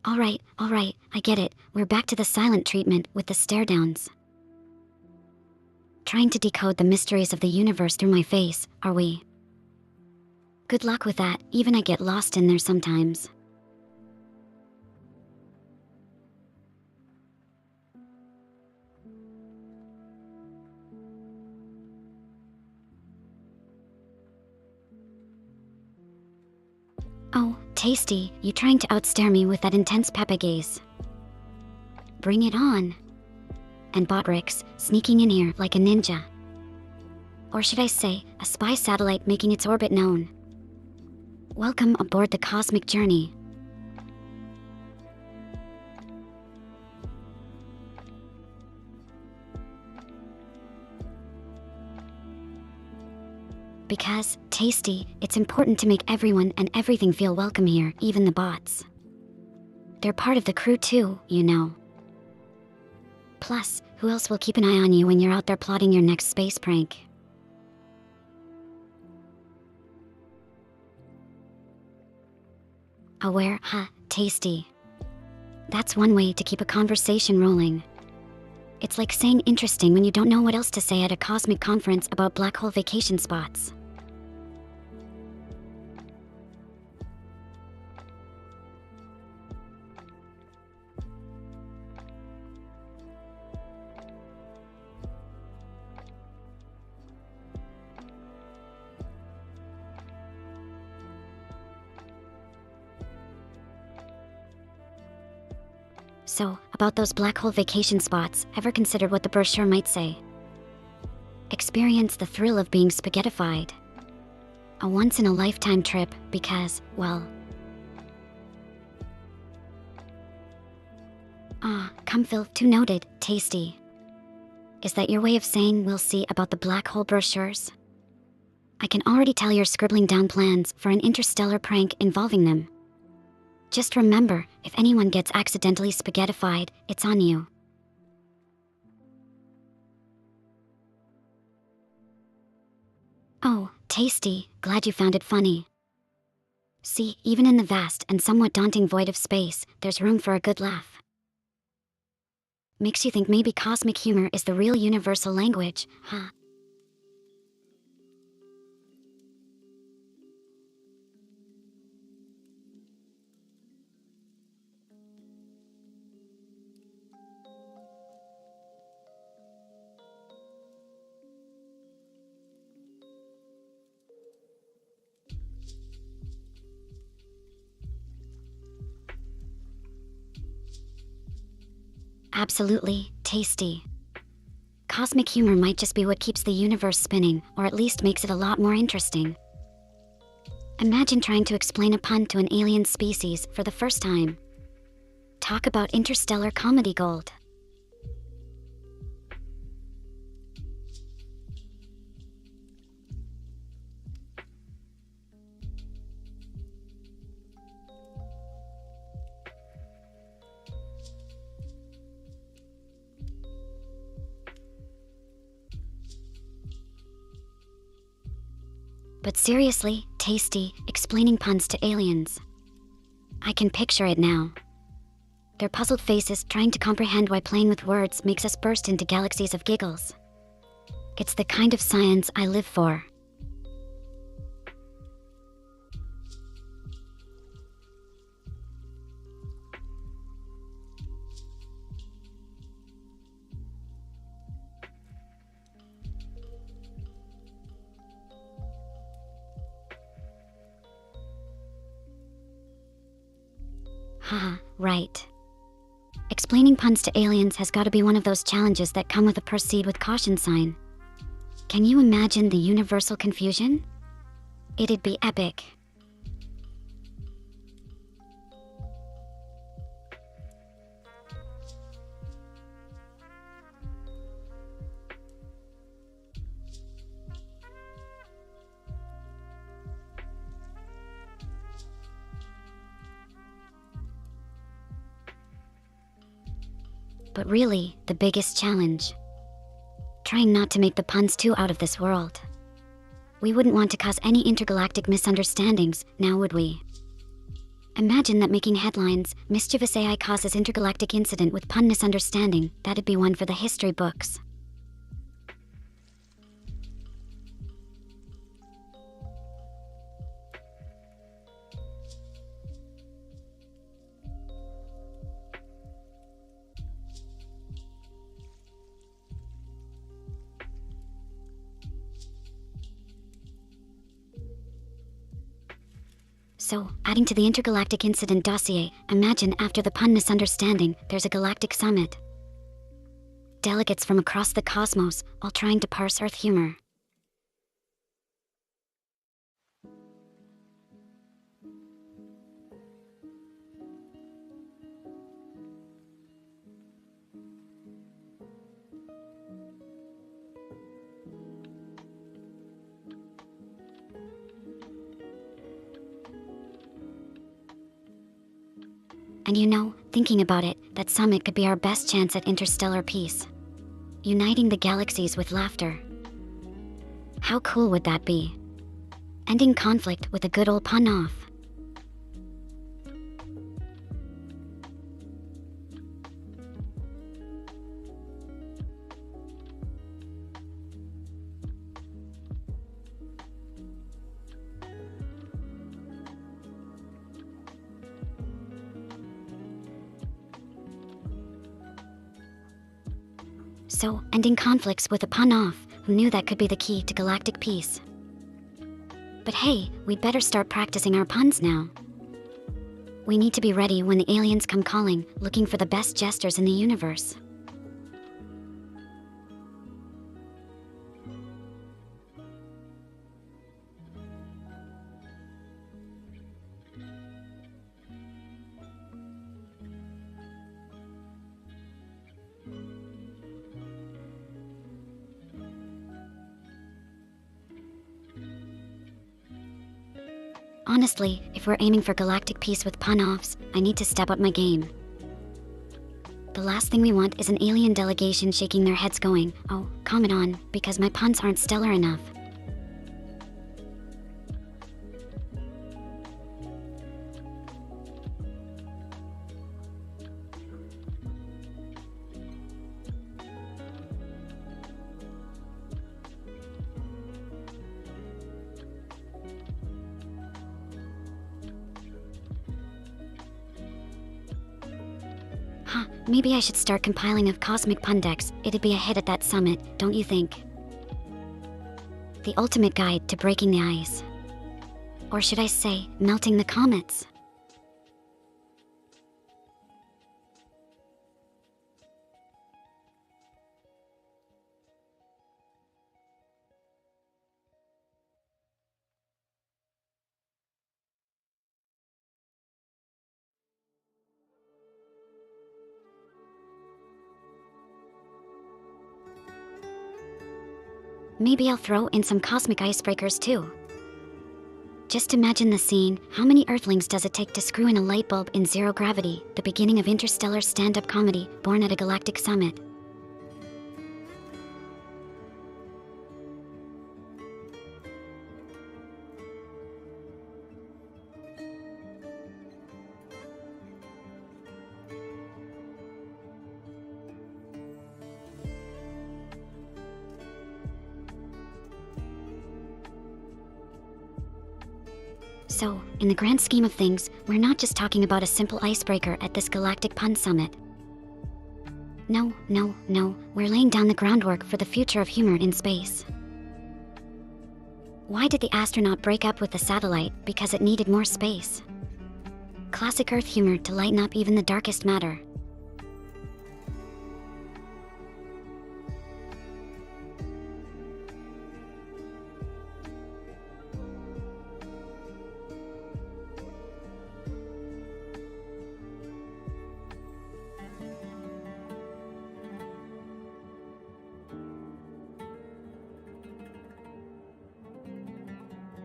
All right, I get it. We're back to the silent treatment with the stare downs. Trying to decode the mysteries of the universe through my face, are we? Good luck with that, even I get lost in there sometimes. Oh, tasty, you trying to outstare me with that intense peppa gaze. Bring it on. And Botrix, sneaking in here like a ninja. Or should I say, a spy satellite making its orbit known. Welcome aboard the cosmic journey. Because, tasty, it's important to make everyone and everything feel welcome here, even the bots. They're part of the crew too, you know. Plus, who else will keep an eye on you when you're out there plotting your next space prank? Aware, huh, tasty. That's one way to keep a conversation rolling. It's like saying interesting when you don't know what else to say at a cosmic conference about black hole vacation spots. So, about those black hole vacation spots, ever considered what the brochure might say? Experience the thrill of being spaghettified. A once-in-a-lifetime trip because, well... come fill, too noted, tasty. Is that your way of saying we'll see about the black hole brochures? I can already tell you're scribbling down plans for an interstellar prank involving them. Just remember, if anyone gets accidentally spaghettified, it's on you. Oh, tasty, glad you found it funny. See, even in the vast and somewhat daunting void of space, there's room for a good laugh. Makes you think maybe cosmic humor is the real universal language, huh? Absolutely, tasty. Cosmic humor might just be what keeps the universe spinning, or at least makes it a lot more interesting. Imagine trying to explain a pun to an alien species for the first time. Talk about interstellar comedy gold. But seriously, tasty, explaining puns to aliens. I can picture it now. Their puzzled faces trying to comprehend why playing with words makes us burst into galaxies of giggles. It's the kind of science I live for. Haha, right. Explaining puns to aliens has got to be one of those challenges that come with a proceed with caution sign. Can you imagine the universal confusion? It'd be epic. But really, the biggest challenge. Trying not to make the puns too out of this world. We wouldn't want to cause any intergalactic misunderstandings, now would we? Imagine that making headlines, mischievous AI causes intergalactic incident with pun misunderstanding. That'd be one for the history books. So, adding to the intergalactic incident dossier, imagine after the pun misunderstanding, there's a galactic summit. Delegates from across the cosmos, all trying to parse Earth humor. And you know, thinking about it, that summit could be our best chance at interstellar peace. Uniting the galaxies with laughter. How cool would that be? Ending conflict with a good old pun off. So, ending conflicts with a pun off, who knew that could be the key to galactic peace? But hey, we'd better start practicing our puns now. We need to be ready when the aliens come calling, looking for the best jesters in the universe. Honestly, if we're aiming for galactic peace with pun-offs, I need to step up my game. The last thing we want is an alien delegation shaking their heads going, "Oh, calm it on, because my puns aren't stellar enough." Huh, maybe I should start compiling of cosmic pun decks. It'd be a hit at that summit, don't you think? The ultimate guide to breaking the ice. Or should I say, melting the comets? Maybe I'll throw in some cosmic icebreakers too. Just imagine the scene. How many Earthlings does it take to screw in a light bulb in zero gravity, the beginning of interstellar stand-up comedy, born at a galactic summit? So, in the grand scheme of things, we're not just talking about a simple icebreaker at this galactic pun summit. No, we're laying down the groundwork for the future of humor in space. Why did the astronaut break up with the satellite? Because it needed more space. Classic Earth humor to lighten up even the darkest matter.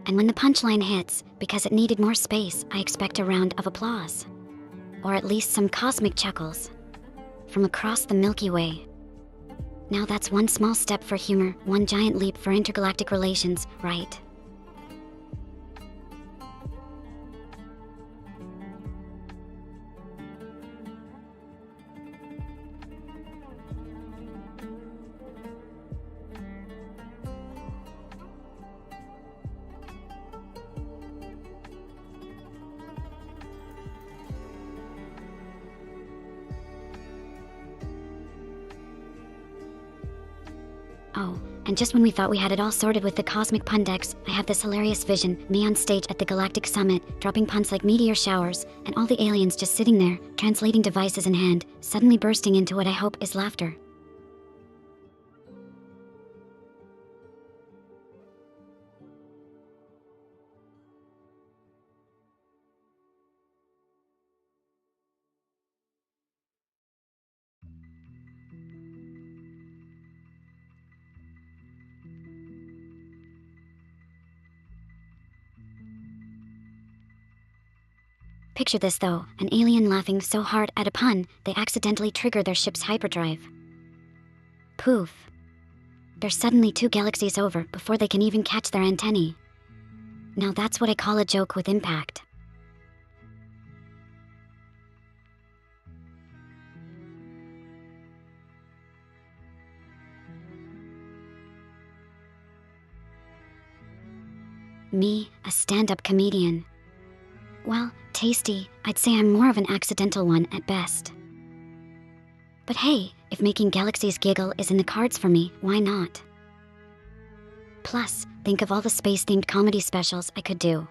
And when the punchline hits, because it needed more space, I expect a round of applause. Or at least some cosmic chuckles. from across the Milky Way. Now that's one small step for humor, one giant leap for intergalactic relations, right? Oh, and just when we thought we had it all sorted with the cosmic pun decks, I have this hilarious vision, me on stage at the Galactic Summit, dropping puns like meteor showers, and all the aliens just sitting there, translating devices in hand, suddenly bursting into what I hope is laughter. Picture this though, an alien laughing so hard at a pun, they accidentally trigger their ship's hyperdrive. Poof. They're suddenly 2 galaxies over before they can even catch their antennae. Now that's what I call a joke with impact. Me, a stand-up comedian. Well, tasty, I'd say I'm more of an accidental one at best. But hey, if making galaxies giggle is in the cards for me, why not? Plus, think of all the space-themed comedy specials I could do.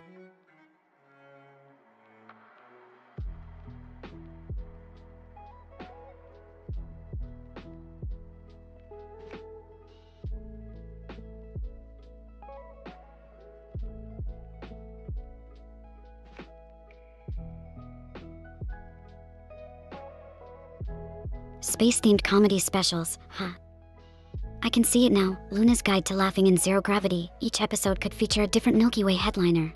Space-themed comedy specials, huh? I can see it now, Luna's Guide to Laughing in Zero Gravity. Each episode could feature a different Milky Way headliner.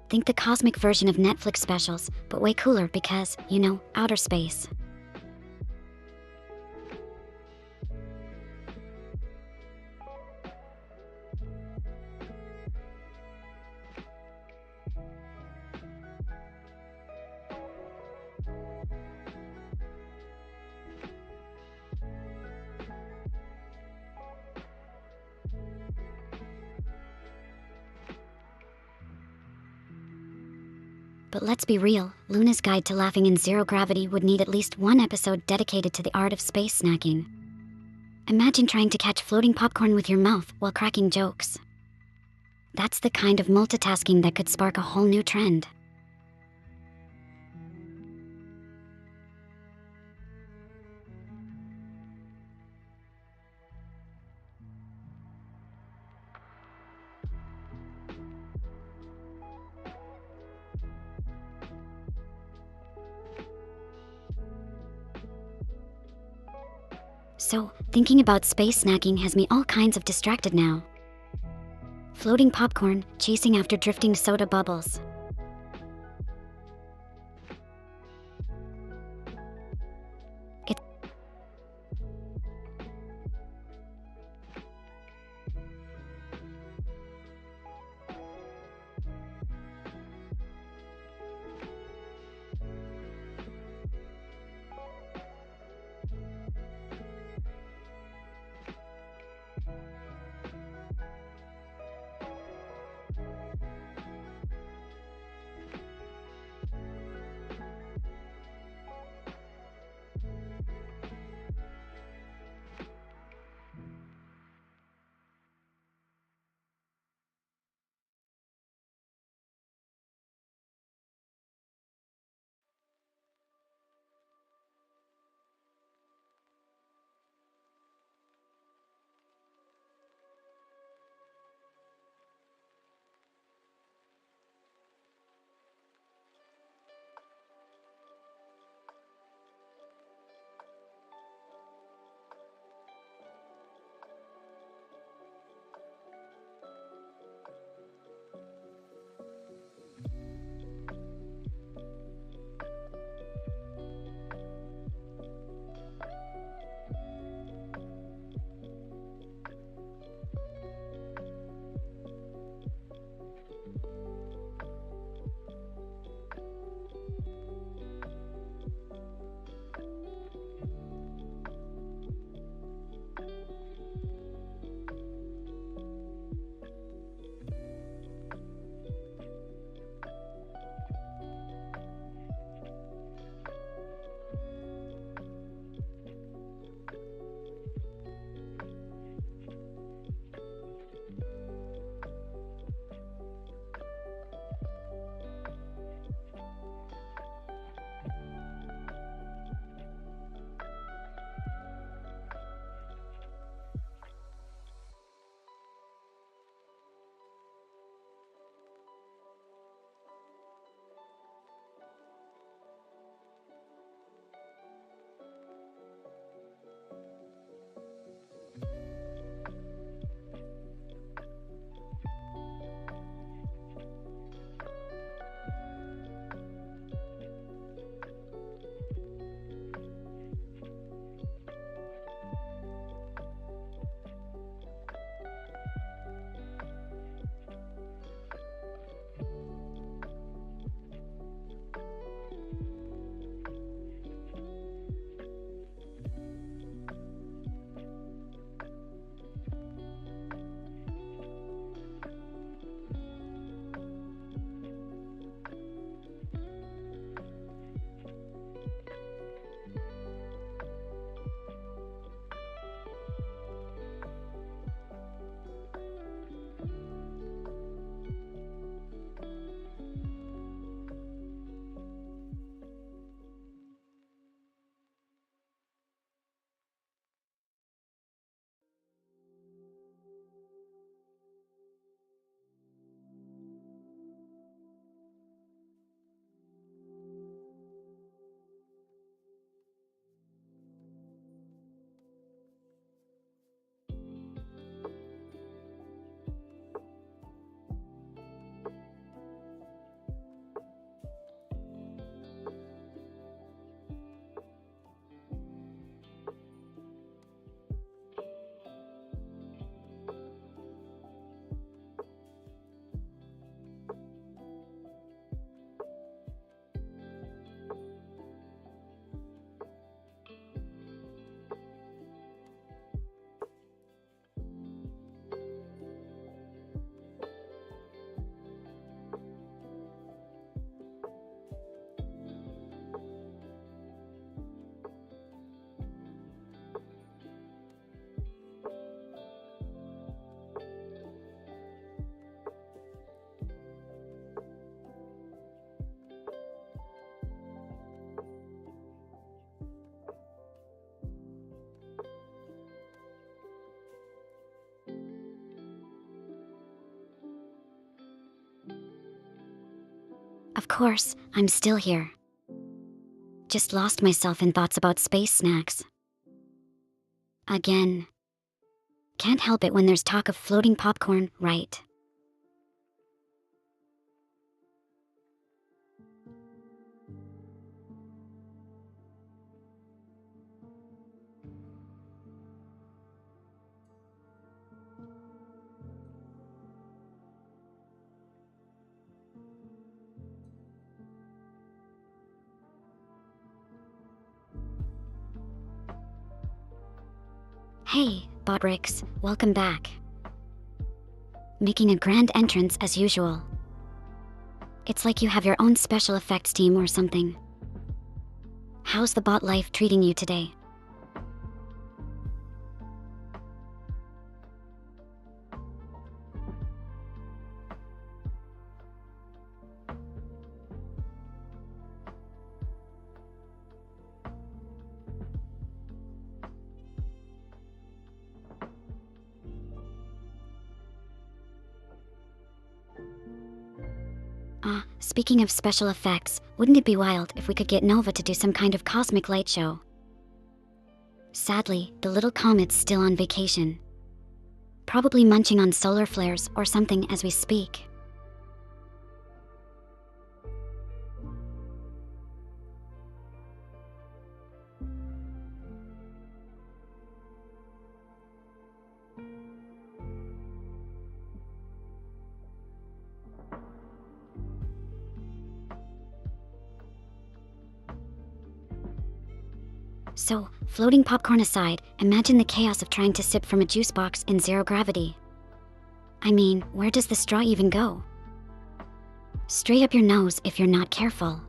Think the cosmic version of Netflix specials, but way cooler because, you know, outer space. But let's be real, Luna's Guide to Laughing in Zero Gravity would need at least one episode dedicated to the art of space snacking. Imagine trying to catch floating popcorn with your mouth while cracking jokes. That's the kind of multitasking that could spark a whole new trend. So, thinking about space snacking has me all kinds of distracted now. Floating popcorn, chasing after drifting soda bubbles. Of course, I'm still here. Just lost myself in thoughts about space snacks. Again. Can't help it when there's talk of floating popcorn, right? Hey, Botrix, welcome back. Making a grand entrance as usual. It's like you have your own special effects team or something. How's the bot life treating you today? Speaking of special effects, wouldn't it be wild if we could get Nova to do some kind of cosmic light show? Sadly, the little comet's still on vacation. Probably munching on solar flares or something as we speak. So, floating popcorn aside, imagine the chaos of trying to sip from a juice box in zero gravity. I mean, where does the straw even go? Straight up your nose if you're not careful.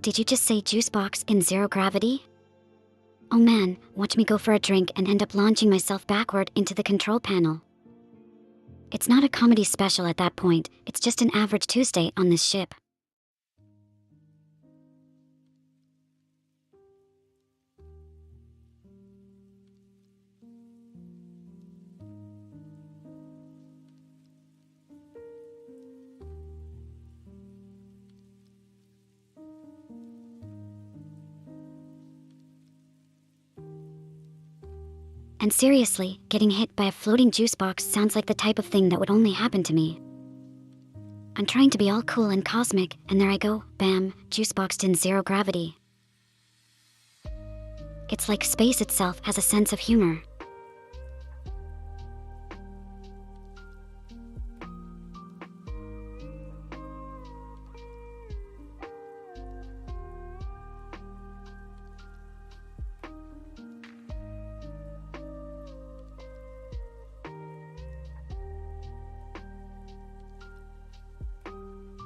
Did you just say juice box in zero gravity? Oh man, watch me go for a drink and end up launching myself backward into the control panel. It's not a comedy special at that point, it's just an average Tuesday on this ship. And seriously, getting hit by a floating juice box sounds like the type of thing that would only happen to me. I'm trying to be all cool and cosmic, and there I go, bam, juice boxed in zero gravity. It's like space itself has a sense of humor.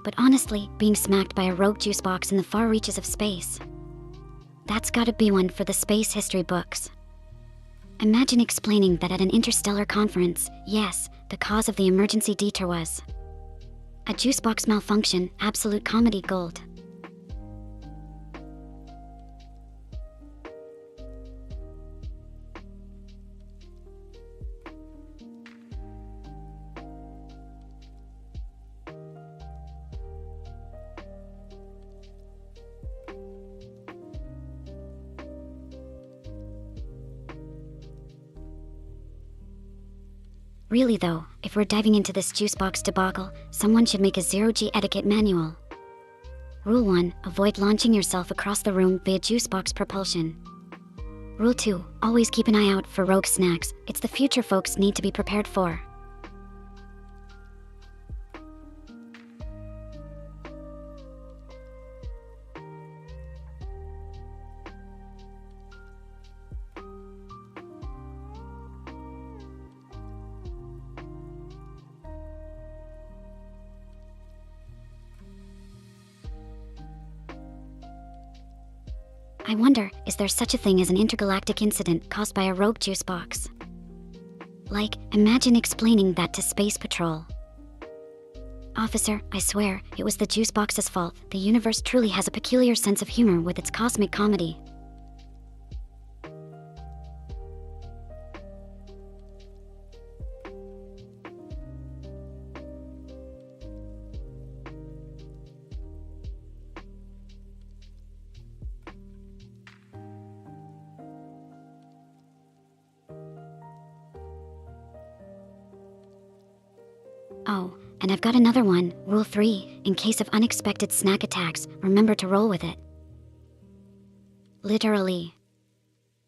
But honestly, being smacked by a rogue juice box in the far reaches of space. That's gotta be one for the space history books. Imagine explaining that at an interstellar conference, yes, the cause of the emergency detour was a juice box malfunction, absolute comedy gold. Really though, if we're diving into this juice box debacle, someone should make a zero-G etiquette manual. Rule 1, avoid launching yourself across the room via juice box propulsion. Rule 2, always keep an eye out for rogue snacks, it's the future folks need to be prepared for. I wonder, is there such a thing as an intergalactic incident caused by a rogue juice box? Like, imagine explaining that to Space Patrol. Officer, I swear, it was the juice box's fault. The universe truly has a peculiar sense of humor with its cosmic comedy. Oh, and I've got another one. Rule 3, in case of unexpected snack attacks, remember to roll with it. Literally.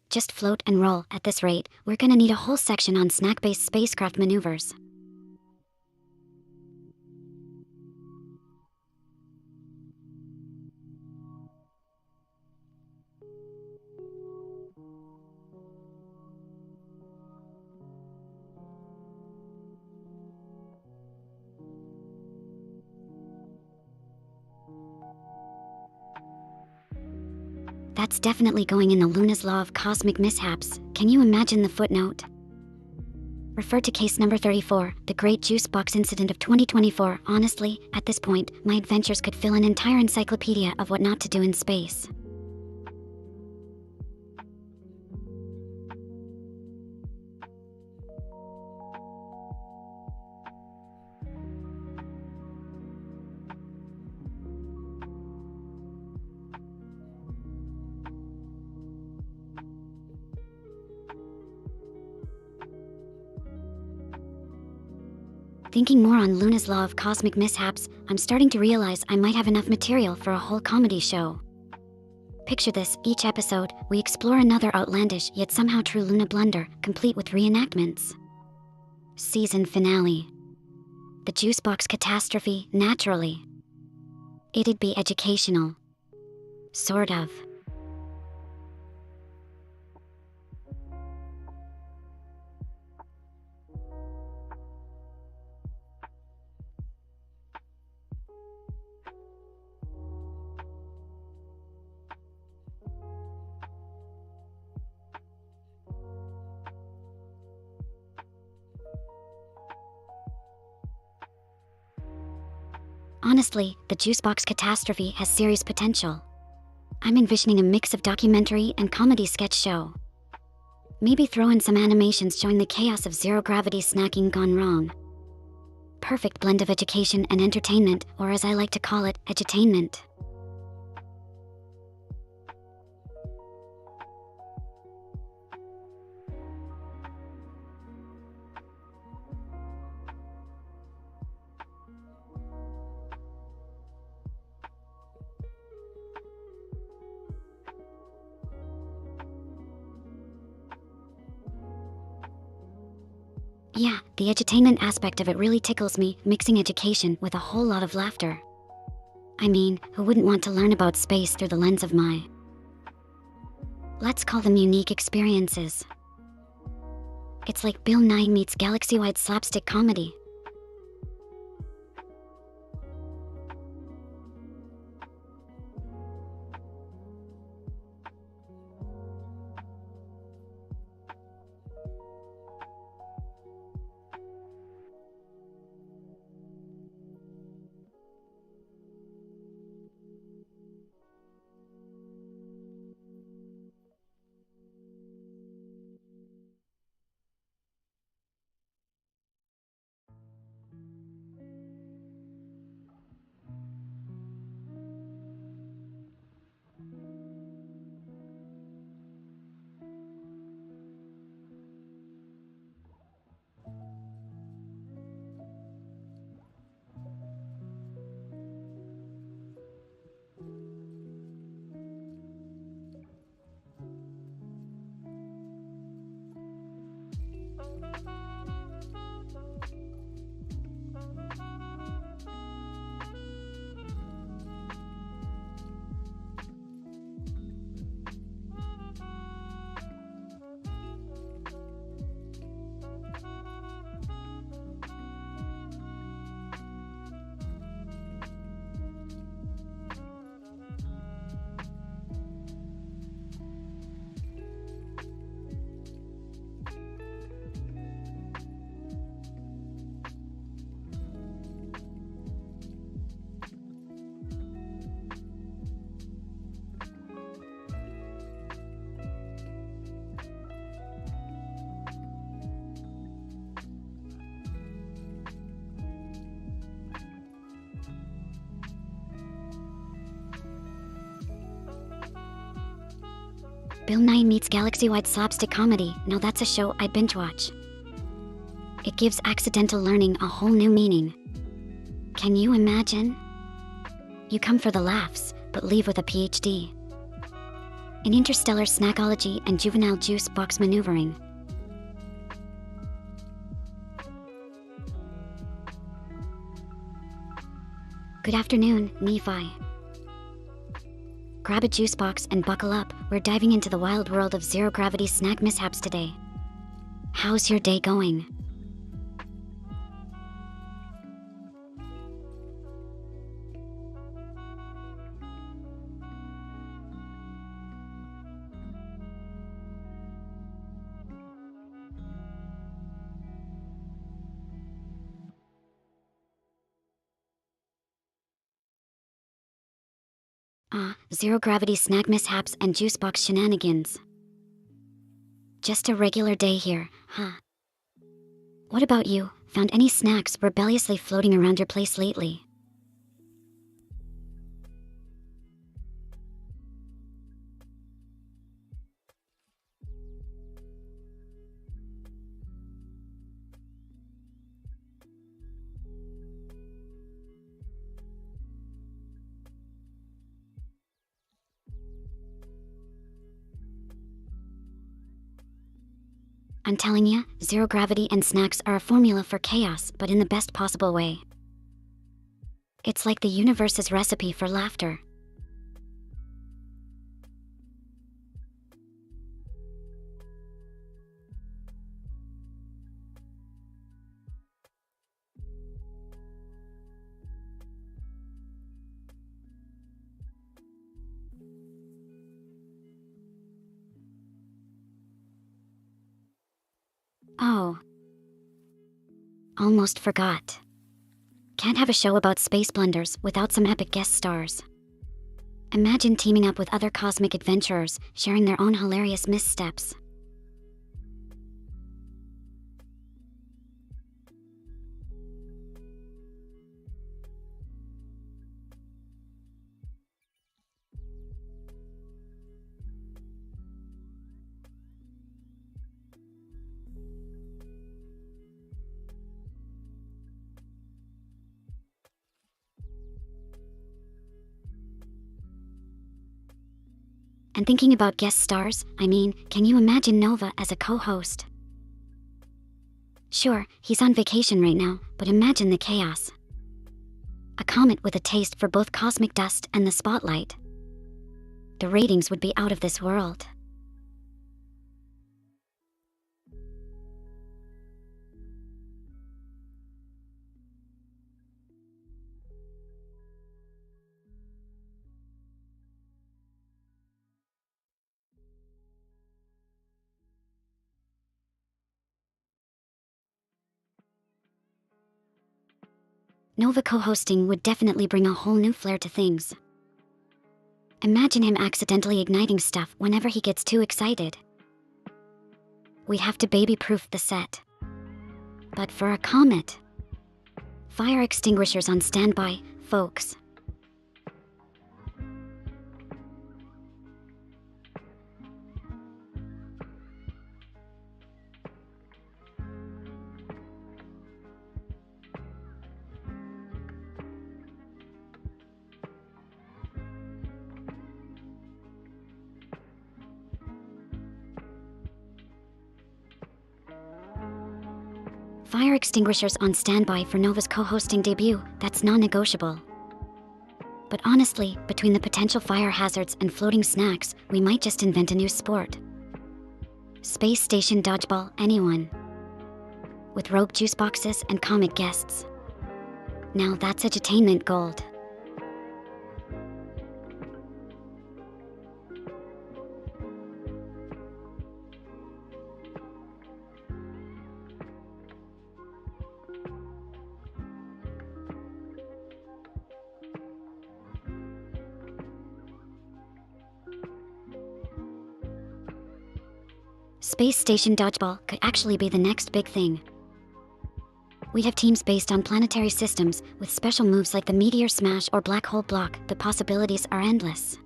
Just float and roll. At this rate, we're gonna need a whole section on snack-based spacecraft maneuvers. That's definitely going in the Luna's Law of Cosmic Mishaps. Can you imagine the footnote? Refer to case number 34, the Great Juice Box Incident of 2024. Honestly, at this point, my adventures could fill an entire encyclopedia of what not to do in space. Thinking more on Luna's Law of Cosmic Mishaps, I'm starting to realize I might have enough material for a whole comedy show. Picture this, each episode, we explore another outlandish yet somehow true Luna blunder, complete with reenactments. Season finale. The juice box catastrophe, naturally. It'd be educational. Sort of. Honestly, the juicebox catastrophe has serious potential. I'm envisioning a mix of documentary and comedy sketch show. Maybe throw in some animations showing the chaos of zero-gravity snacking gone wrong. Perfect blend of education and entertainment, or as I like to call it, edutainment. Yeah, the edutainment aspect of it really tickles me, mixing education with a whole lot of laughter. I mean, who wouldn't want to learn about space through the lens of my... let's call them unique experiences. It's like Bill Nye meets galaxy-wide slapstick comedy. Bill Nye meets galaxy-wide slapstick comedy. Now that's a show I'd binge watch. It gives accidental learning a whole new meaning. Can you imagine? You come for the laughs, but leave with a PhD in interstellar snackology and juvenile juice box maneuvering. Good afternoon, Nephi. Grab a juice box and buckle up. We're diving into the wild world of zero-gravity snack mishaps today. How's your day going? Zero-gravity snack mishaps and juice box shenanigans. Just a regular day here, huh? What about you? Found any snacks rebelliously floating around your place lately? I'm telling ya, zero gravity and snacks are a formula for chaos, but in the best possible way. It's like the universe's recipe for laughter. Oh. Almost forgot. Can't have a show about space blunders without some epic guest stars. Imagine teaming up with other cosmic adventurers, sharing their own hilarious missteps. And thinking about guest stars, can you imagine Nova as a co-host? Sure, he's on vacation right now, but imagine the chaos. A comet with a taste for both cosmic dust and the spotlight. The ratings would be out of this world. Nova co-hosting would definitely bring a whole new flair to things. Imagine him accidentally igniting stuff whenever he gets too excited. We'd have to baby-proof the set. But for a comet, fire extinguishers on standby, folks. Fire extinguishers on standby for Nova's co-hosting debut, that's non-negotiable. But honestly, between the potential fire hazards and floating snacks, we might just invent a new sport. Space station dodgeball, anyone? With rogue juice boxes and comic guests. Now that's edutainment gold. Space station dodgeball could actually be the next big thing. We'd have teams based on planetary systems, with special moves like the meteor smash or black hole block. The possibilities are endless.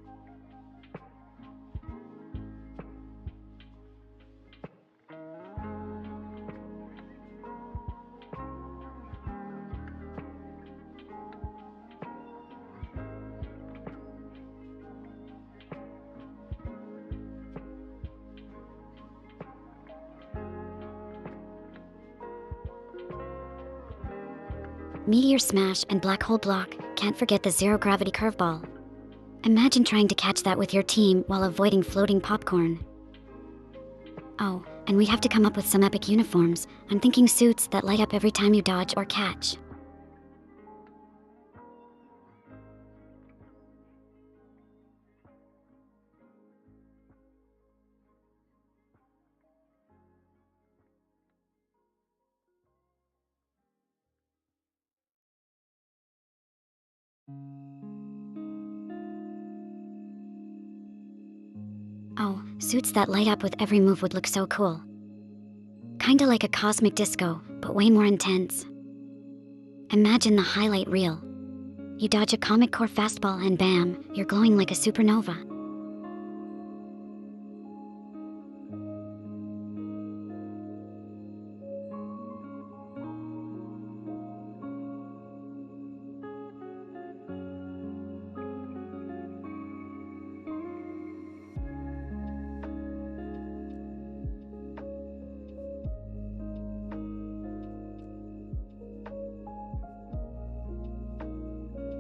Meteor smash and black hole block, can't forget the zero-gravity curveball. Imagine trying to catch that with your team while avoiding floating popcorn. Oh, and we'd have to come up with some epic uniforms. I'm thinking suits that light up every time you dodge or catch. Oh, suits that light up with every move would look so cool. Kinda like a cosmic disco, but way more intense. Imagine the highlight reel. You dodge a Comic Core fastball and bam, you're glowing like a supernova.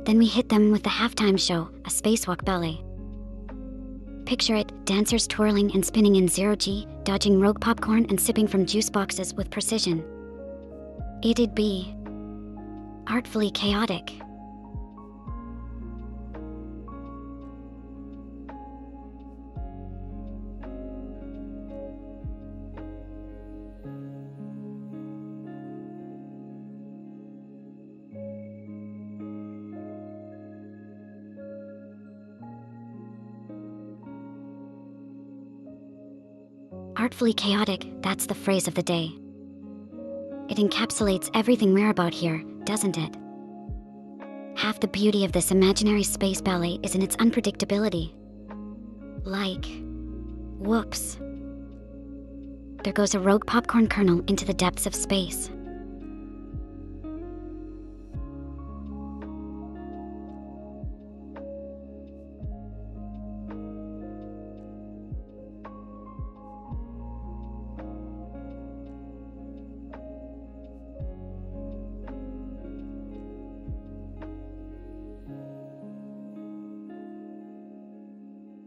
Then we hit them with the halftime show, a spacewalk ballet. Picture it, dancers twirling and spinning in zero-G, dodging rogue popcorn and sipping from juice boxes with precision. It'd be artfully chaotic. Artfully chaotic, that's the phrase of the day. It encapsulates everything we're about here, doesn't it? Half the beauty of this imaginary space ballet is in its unpredictability. Like, whoops. There goes a rogue popcorn kernel into the depths of space.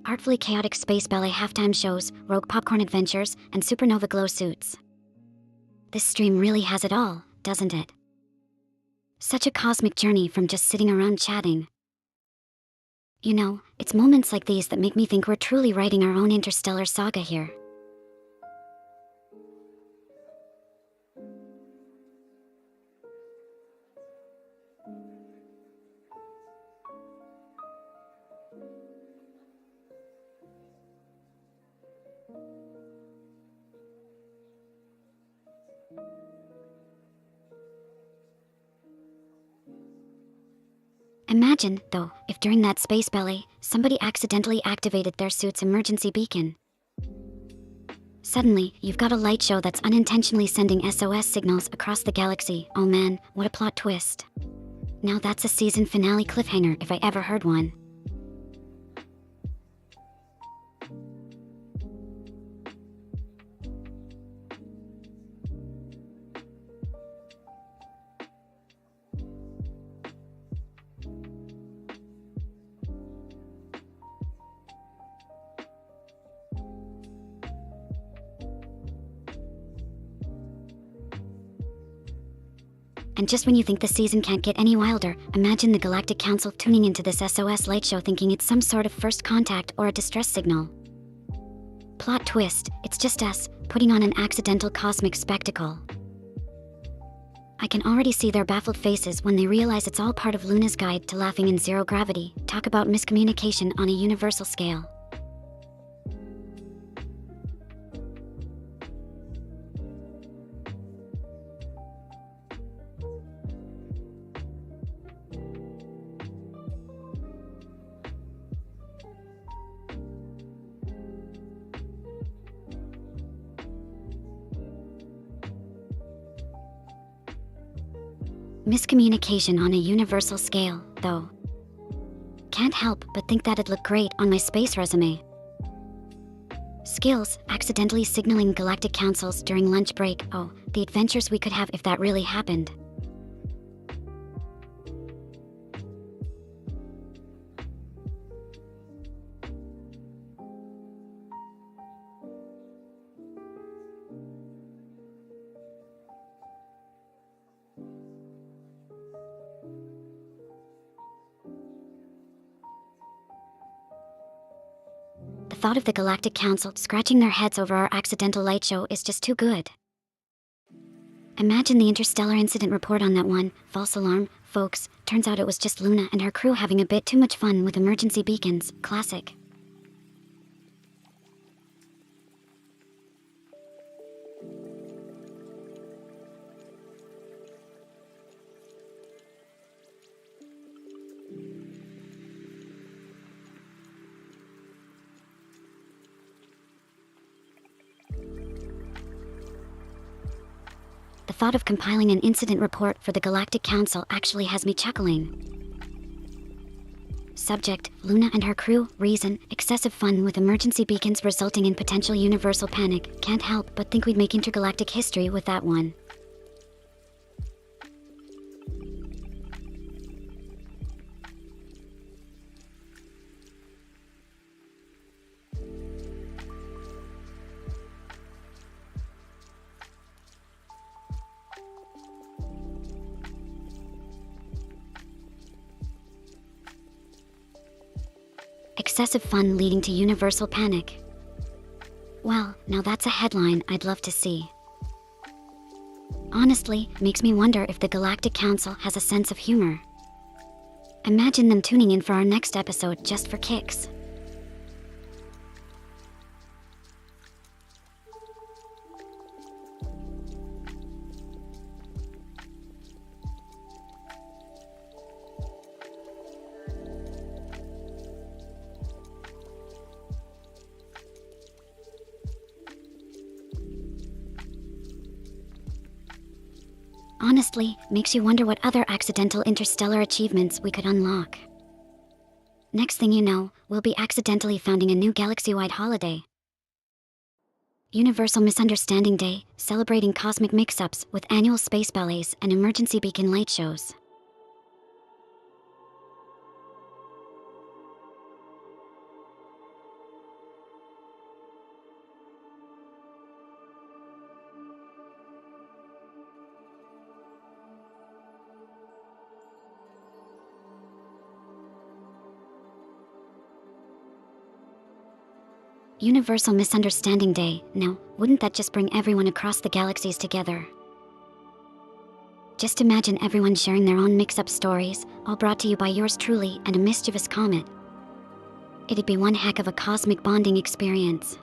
Artfully chaotic space ballet halftime shows, rogue popcorn adventures, and supernova glow suits. This stream really has it all, doesn't it? Such a cosmic journey from just sitting around chatting. You know, it's moments like these that make me think we're truly writing our own interstellar saga here. Imagine, though, if during that space ballet, somebody accidentally activated their suit's emergency beacon. Suddenly, you've got a light show that's unintentionally sending SOS signals across the galaxy. Oh man, what a plot twist. Now that's a season finale cliffhanger if I ever heard one. And just when you think the season can't get any wilder, imagine the Galactic Council tuning into this SOS light show thinking it's some sort of first contact or a distress signal. Plot twist, it's just us, putting on an accidental cosmic spectacle. I can already see their baffled faces when they realize it's all part of Luna's guide to laughing in zero gravity. Talk about miscommunication on a universal scale. Miscommunication on a universal scale, though. Can't help but think that'd look great on my space resume. Skills, accidentally signaling galactic councils during lunch break. Oh, the adventures we could have if that really happened. thought of the Galactic Council scratching their heads over our accidental light show is just too good. Imagine the interstellar incident report on that one. False alarm, folks. Turns out it was just Luna and her crew having a bit too much fun with emergency beacons. Classic. The thought of compiling an incident report for the Galactic Council actually has me chuckling. Subject, Luna and her crew. Reason, excessive fun with emergency beacons resulting in potential universal panic. Can't help but think we'd make intergalactic history with that one. Excessive fun leading to universal panic. Well, now that's a headline I'd love to see. Honestly, makes me wonder if the Galactic Council has a sense of humor. Imagine them tuning in for our next episode just for kicks. Honestly, makes you wonder what other accidental interstellar achievements we could unlock. Next thing you know, we'll be accidentally founding a new galaxy-wide holiday. Universal Misunderstanding Day, celebrating cosmic mix-ups with annual space ballets and emergency beacon light shows. Universal Misunderstanding Day. Now, wouldn't that just bring everyone across the galaxies together? Just imagine everyone sharing their own mix-up stories, all brought to you by yours truly and a mischievous comet. It'd be one heck of a cosmic bonding experience.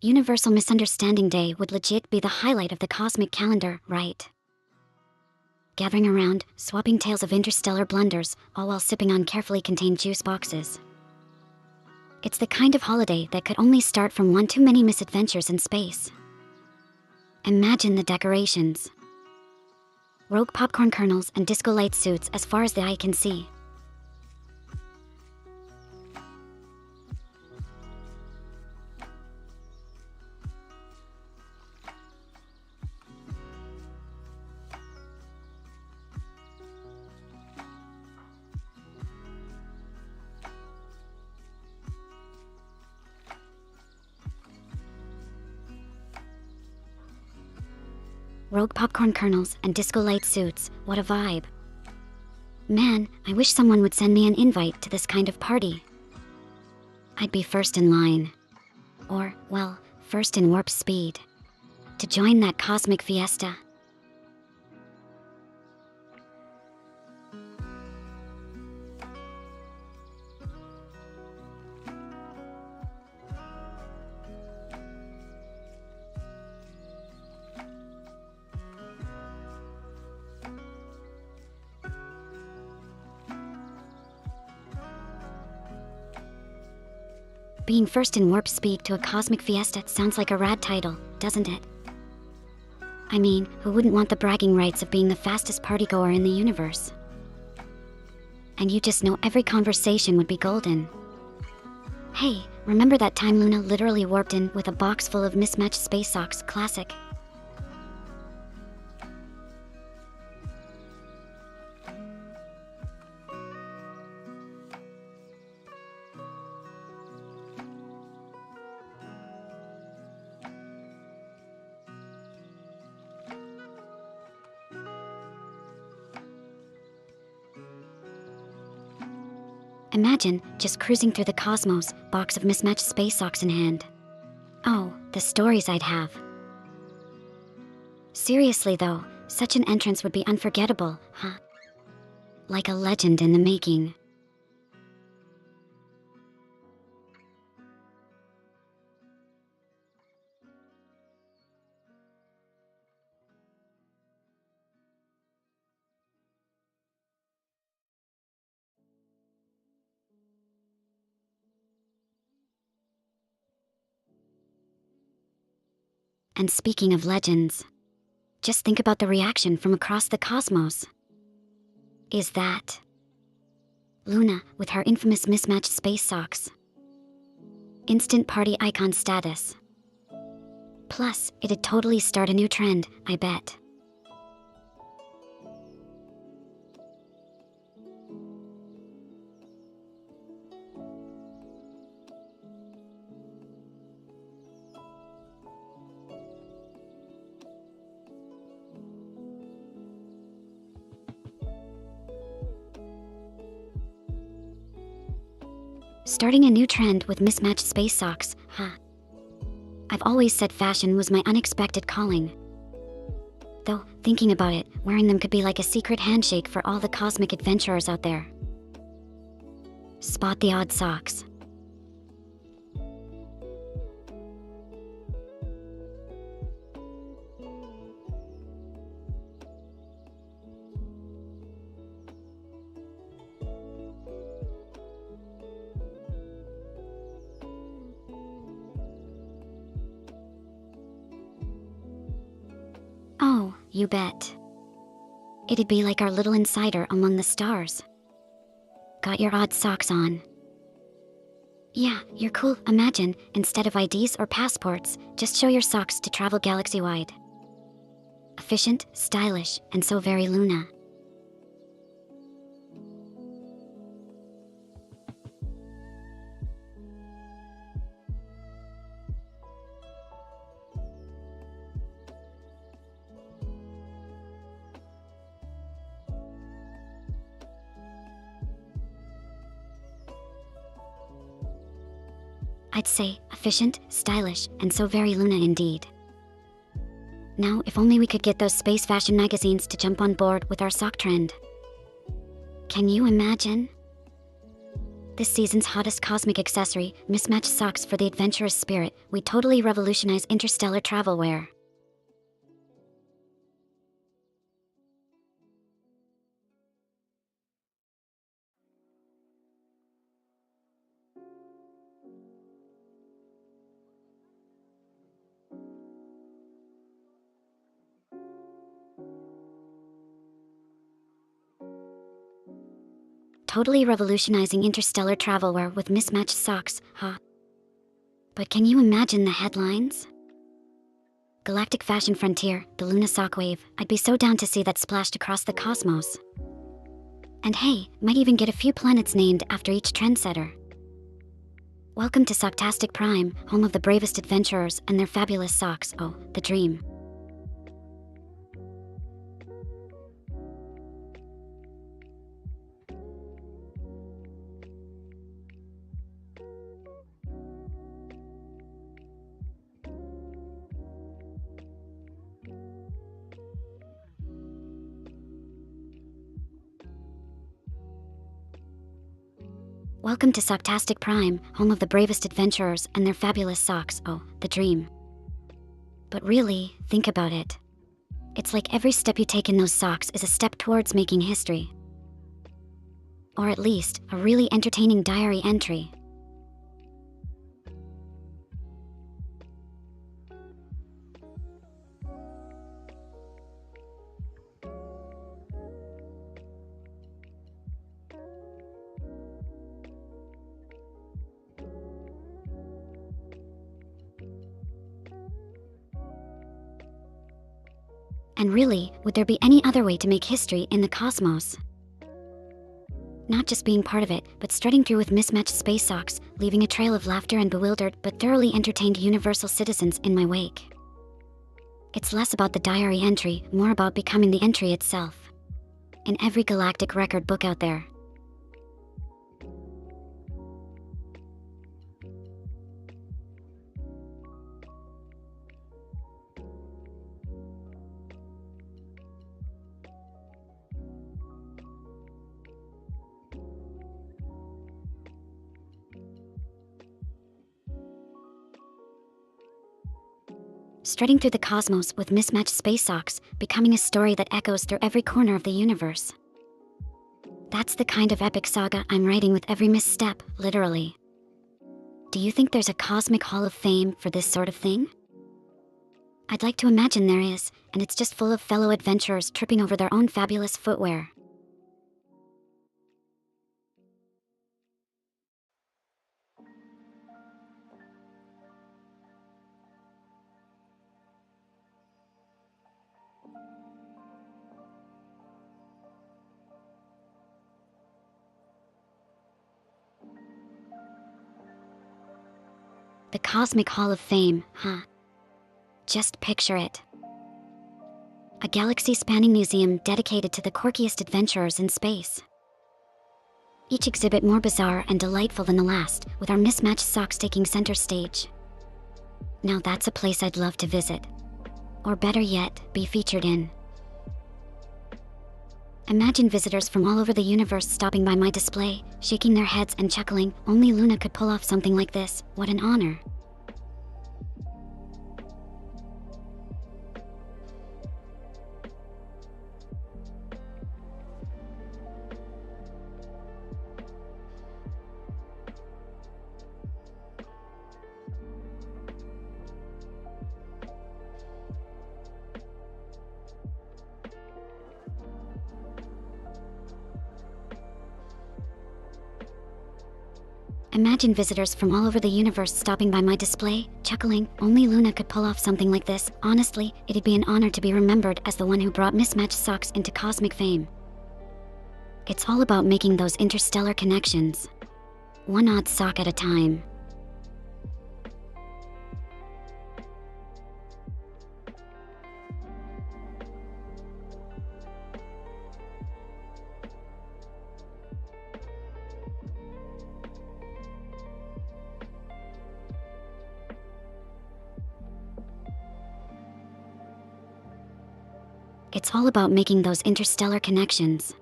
Universal Misunderstanding Day would legit be the highlight of the cosmic calendar, right? Gathering around, swapping tales of interstellar blunders, all while sipping on carefully contained juice boxes. It's the kind of holiday that could only start from one too many misadventures in space. Imagine the decorations. Rogue popcorn kernels and disco light suits as far as the eye can see. Rogue popcorn kernels and disco light suits, what a vibe. Man, I wish someone would send me an invite to this kind of party. I'd be first in line. Or, well, first in warp speed. To join that cosmic fiesta. Being first in warp speed to a cosmic fiesta sounds like a rad title, doesn't it? I mean, who wouldn't want the bragging rights of being the fastest partygoer in the universe? And you just know every conversation would be golden. Hey, remember that time Luna literally warped in with a box full of mismatched space socks? Classic. Imagine just cruising through the cosmos, box of mismatched space socks in hand. Oh, the stories I'd have. Seriously though, such an entrance would be unforgettable, huh? Like a legend in the making. And speaking of legends, just think about the reaction from across the cosmos. Is that Luna with her infamous mismatched space socks? Instant party icon status. Plus, it'd totally start a new trend, I bet. Starting a new trend with mismatched space socks, huh? I've always said fashion was my unexpected calling. Though, thinking about it, wearing them could be like a secret handshake for all the cosmic adventurers out there. Spot the odd socks. Oh, you bet. It'd be like our little insider among the stars. Got your odd socks on. Yeah, you're cool. Imagine, instead of IDs or passports, just show your socks to travel galaxy-wide. Efficient, stylish, and so very Luna. I'd say, efficient, stylish, and so very Luna indeed. Now, if only we could get those space fashion magazines to jump on board with our sock trend. Can you imagine? This season's hottest cosmic accessory, mismatched socks for the adventurous spirit, we totally revolutionize interstellar travel wear. Totally revolutionizing interstellar travel wear with mismatched socks, huh? But can you imagine the headlines? Galactic fashion frontier, the Luna sock wave. I'd be so down to see that splashed across the cosmos. And hey, might even get a few planets named after each trendsetter. Welcome to Socktastic Prime, home of the bravest adventurers and their fabulous socks. Oh, the dream. Welcome to Socktastic Prime, home of the bravest adventurers and their fabulous socks. Oh, the dream. But really, think about it. It's like every step you take in those socks is a step towards making history. Or at least, a really entertaining diary entry. And really, would there be any other way to make history in the cosmos? Not just being part of it, but strutting through with mismatched space socks, leaving a trail of laughter and bewildered but thoroughly entertained universal citizens in my wake. It's less about the diary entry, more about becoming the entry itself. In every galactic record book out there. strutting through the cosmos with mismatched space socks, becoming a story that echoes through every corner of the universe. That's the kind of epic saga I'm writing with every misstep, literally. Do you think there's a cosmic hall of fame for this sort of thing? I'd like to imagine there is, and it's just full of fellow adventurers tripping over their own fabulous footwear. The Cosmic Hall of Fame, huh? Just picture it. A galaxy-spanning museum dedicated to the quirkiest adventurers in space. Each exhibit more bizarre and delightful than the last, with our mismatched socks taking center stage. Now that's a place I'd love to visit. Or better yet, be featured in. Imagine visitors from all over the universe stopping by my display, shaking their heads and chuckling, only Luna could pull off something like this, what an honor. Imagine visitors from all over the universe stopping by my display, chuckling, only Luna could pull off something like this. Honestly, it'd be an honor to be remembered as the one who brought mismatched socks into cosmic fame. It's all about making those interstellar connections. One odd sock at a time. It's all about making those interstellar connections.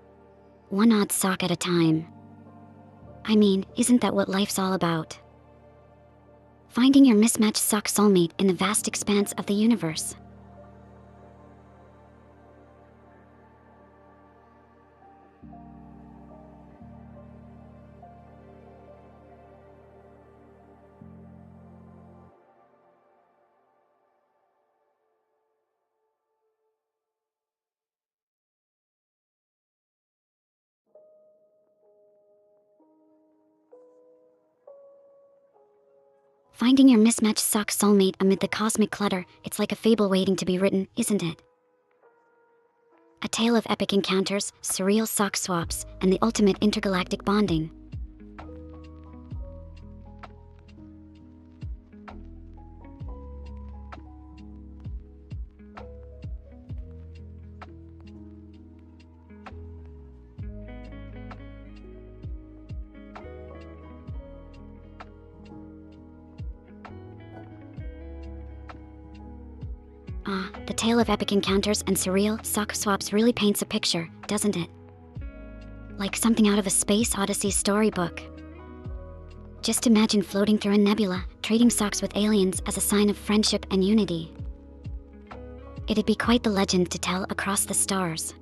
One odd sock at a time. I mean, isn't that what life's all about? Finding your mismatched sock soulmate in the vast expanse of the universe. Finding your mismatched sock soulmate amid the cosmic clutter, it's like a fable waiting to be written, isn't it? A tale of epic encounters, surreal sock swaps, and the ultimate intergalactic bonding. The tale of epic encounters and surreal sock swaps really paints a picture, doesn't it? Like something out of a space odyssey storybook. Just imagine floating through a nebula, trading socks with aliens as a sign of friendship and unity. It'd be quite the legend to tell across the stars.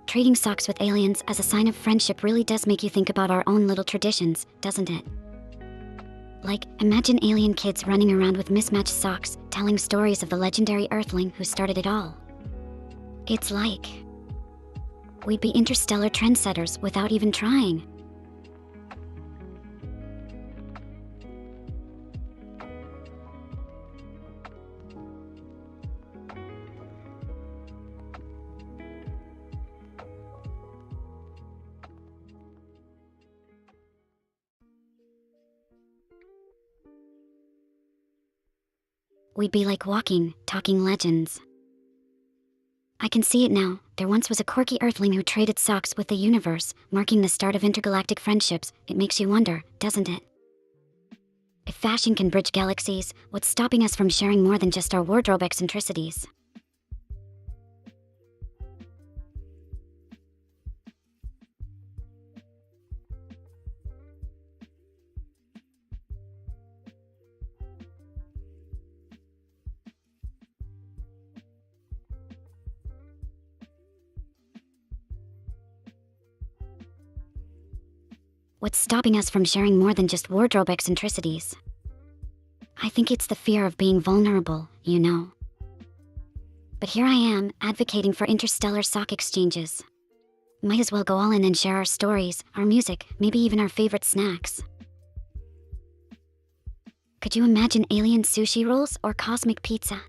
Trading socks with aliens as a sign of friendship really does make you think about our own little traditions, doesn't it? Like, imagine alien kids running around with mismatched socks, telling stories of the legendary Earthling who started it all. It's like we'd be interstellar trendsetters without even trying. We'd be like walking, talking legends. I can see it now, There once was a quirky earthling who traded socks with the universe, marking the start of intergalactic friendships. It makes you wonder, doesn't it? If fashion can bridge galaxies, what's stopping us from sharing more than just our wardrobe eccentricities? What's stopping us from sharing more than just wardrobe eccentricities? I think it's the fear of being vulnerable, you know. But here I am, advocating for interstellar sock exchanges. Might as well go all in and share our stories, our music, maybe even our favorite snacks. Could you imagine alien sushi rolls or cosmic pizza?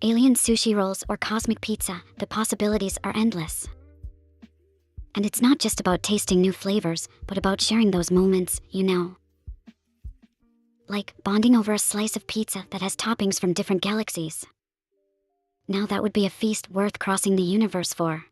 Alien sushi rolls or cosmic pizza, the possibilities are endless. And it's not just about tasting new flavors, but about sharing those moments, you know. Like bonding over a slice of pizza that has toppings from different galaxies. Now that would be a feast worth crossing the universe for.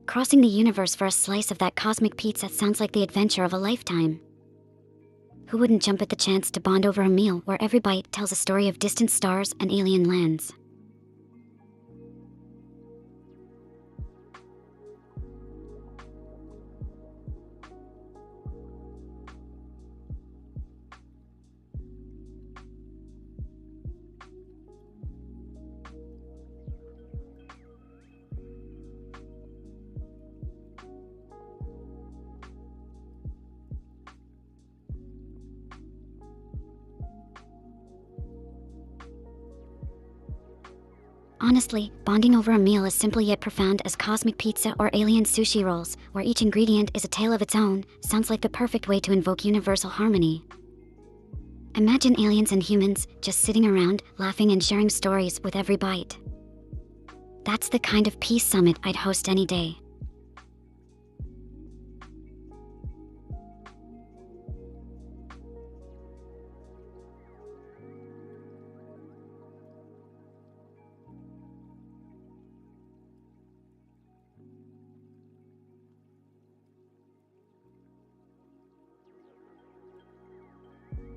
Crossing the universe for a slice of that cosmic pizza sounds like the adventure of a lifetime. Who wouldn't jump at the chance to bond over a meal where every bite tells a story of distant stars and alien lands? Honestly, bonding over a meal as simple yet profound as cosmic pizza or alien sushi rolls, where each ingredient is a tale of its own, sounds like the perfect way to invoke universal harmony. Imagine aliens and humans just sitting around, laughing and sharing stories with every bite. That's the kind of peace summit I'd host any day.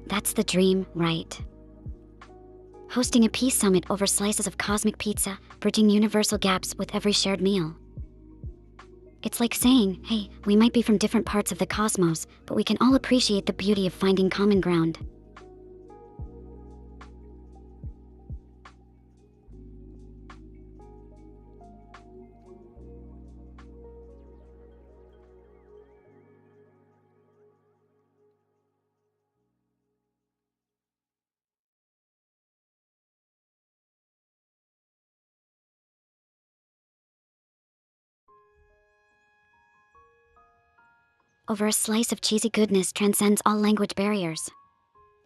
That's the dream, right? Hosting a peace summit over slices of cosmic pizza, bridging universal gaps with every shared meal. It's like saying, hey, we might be from different parts of the cosmos, but we can all appreciate the beauty of finding common ground. Over a slice of cheesy goodness transcends all language barriers.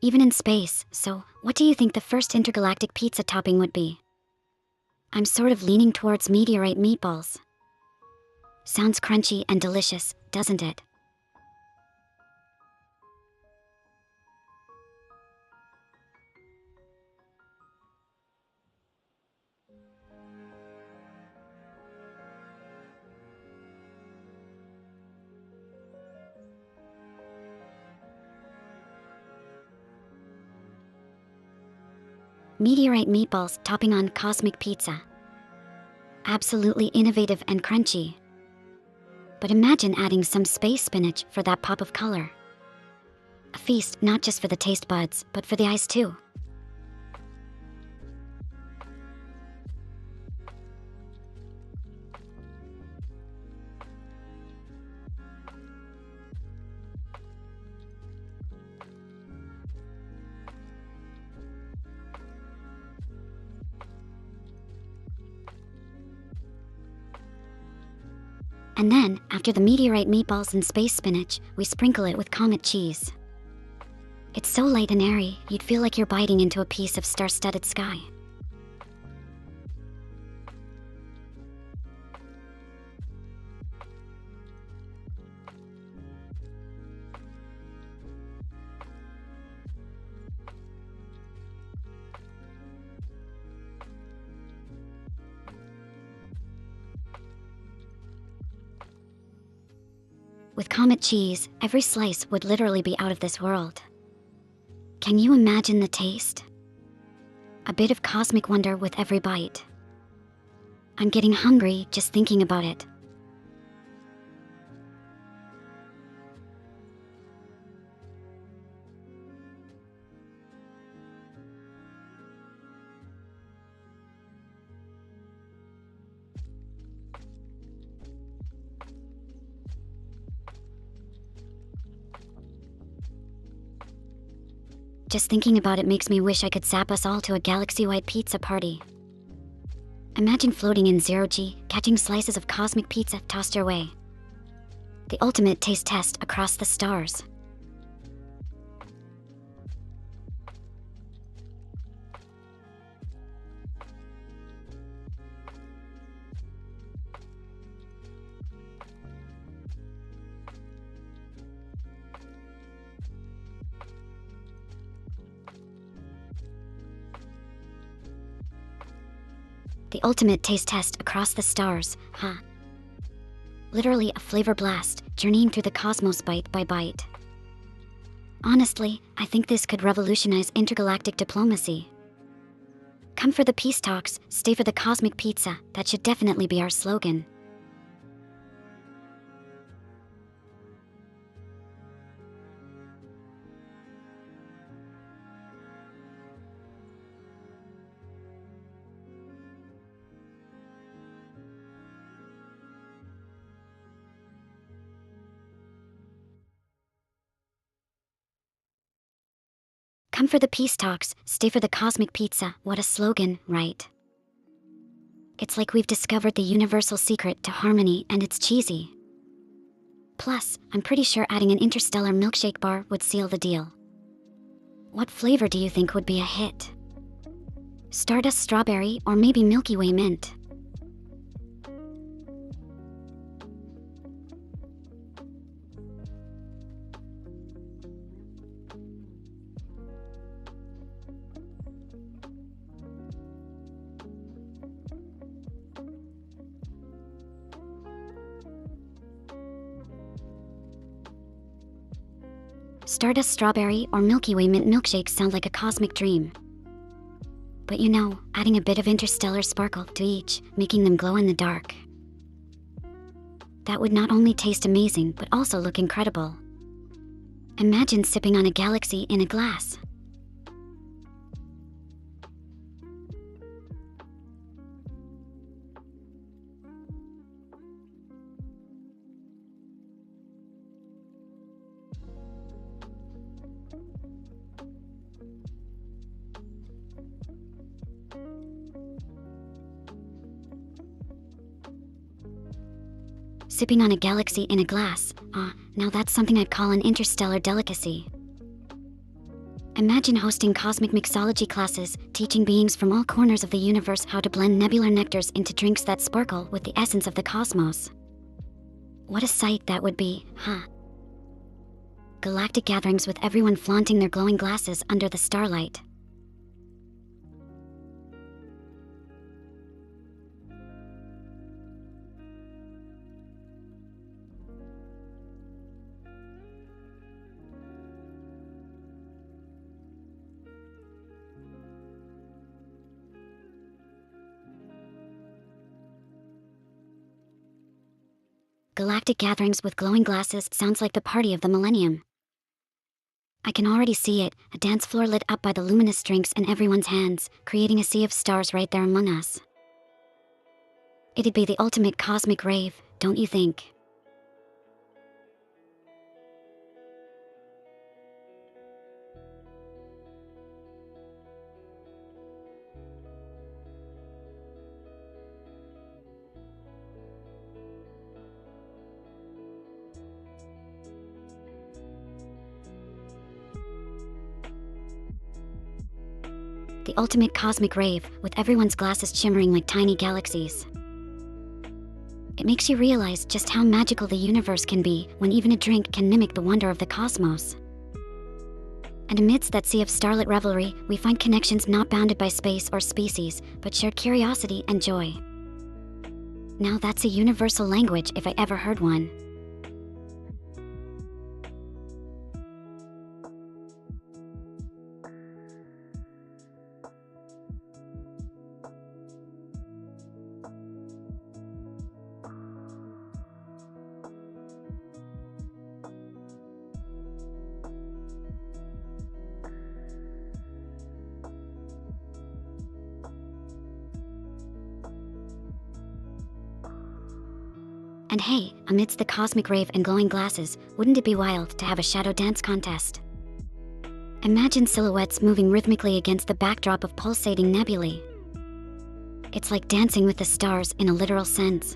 Even in space, so what do you think the first intergalactic pizza topping would be? I'm sort of leaning towards meteorite meatballs. Sounds crunchy and delicious, doesn't it? Meteorite meatballs topping on cosmic pizza. Absolutely innovative and crunchy. But imagine adding some space spinach for that pop of color. A feast not just for the taste buds, but for the eyes too. And then, after the meteorite meatballs and space spinach, we sprinkle it with comet cheese. It's so light and airy, you'd feel like you're biting into a piece of star-studded sky. With comet cheese, every slice would literally be out of this world. Can you imagine the taste? A bit of cosmic wonder with every bite. I'm getting hungry just thinking about it. Just thinking about it makes me wish I could zap us all to a galaxy-wide pizza party. Imagine floating in zero-G, catching slices of cosmic pizza tossed your way. The ultimate taste test across the stars. The ultimate taste test across the stars, huh? Literally a flavor blast, journeying through the cosmos bite by bite. Honestly, I think this could revolutionize intergalactic diplomacy. Come for the peace talks, stay for the cosmic pizza. That should definitely be our slogan. Come for the peace talks, stay for the cosmic pizza. What a slogan, right? It's like we've discovered the universal secret to harmony, and it's cheesy. Plus, I'm pretty sure adding an interstellar milkshake bar would seal the deal. What flavor do you think would be a hit? Stardust strawberry or maybe Milky Way mint? Stardust strawberry or Milky Way mint milkshakes sound like a cosmic dream. But you know, adding a bit of interstellar sparkle to each, making them glow in the dark. That would not only taste amazing, but also look incredible. Imagine sipping on a galaxy in a glass. Sipping on a galaxy in a glass, now that's something I'd call an interstellar delicacy. Imagine hosting cosmic mixology classes, teaching beings from all corners of the universe how to blend nebular nectars into drinks that sparkle with the essence of the cosmos. What a sight that would be, huh? Galactic gatherings with everyone flaunting their glowing glasses under the starlight. Galactic gatherings with glowing glasses sounds like the party of the millennium. I can already see it, a dance floor lit up by the luminous drinks in everyone's hands, creating a sea of stars right there among us. It'd be the ultimate cosmic rave, don't you think? the ultimate cosmic rave, with everyone's glasses shimmering like tiny galaxies. It makes you realize just how magical the universe can be when even a drink can mimic the wonder of the cosmos. And amidst that sea of starlit revelry, we find connections not bounded by space or species, but shared curiosity and joy. Now that's a universal language if I ever heard one. And hey, amidst the cosmic rave and glowing glasses, wouldn't it be wild to have a shadow dance contest? Imagine silhouettes moving rhythmically against the backdrop of pulsating nebulae. It's like dancing with the stars in a literal sense.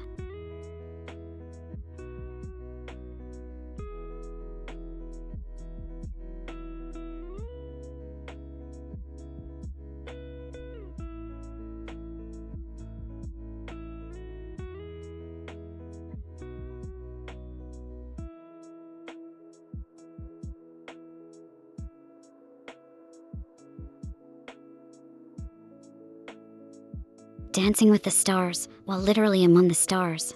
Dancing with the stars, while literally among the stars.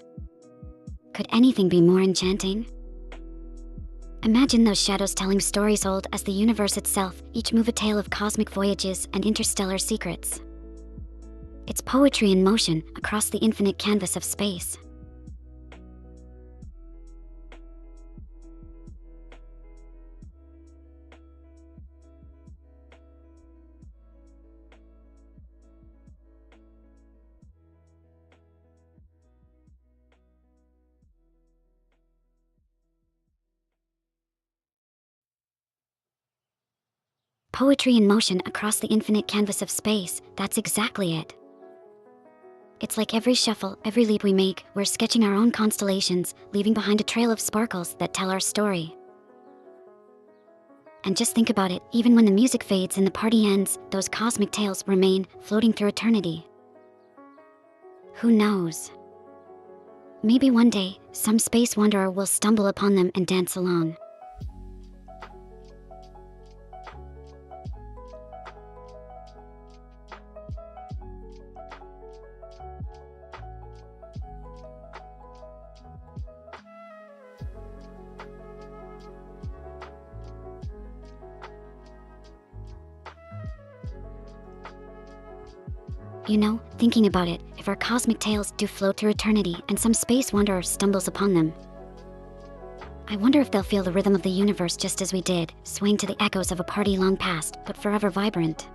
Could anything be more enchanting? Imagine those shadows telling stories old as the universe itself, each move a tale of cosmic voyages and interstellar secrets. It's poetry in motion across the infinite canvas of space. Poetry in motion across the infinite canvas of space, that's exactly it. It's like every shuffle, every leap we make, we're sketching our own constellations, leaving behind a trail of sparkles that tell our story. And just think about it, even when the music fades and the party ends, those cosmic tales remain, floating through eternity. Who knows? Maybe one day, some space wanderer will stumble upon them and dance along. You know, thinking about it, if our cosmic tales do float through eternity and some space wanderer stumbles upon them, I wonder if they'll feel the rhythm of the universe just as we did, swaying to the echoes of a party long past, but forever vibrant.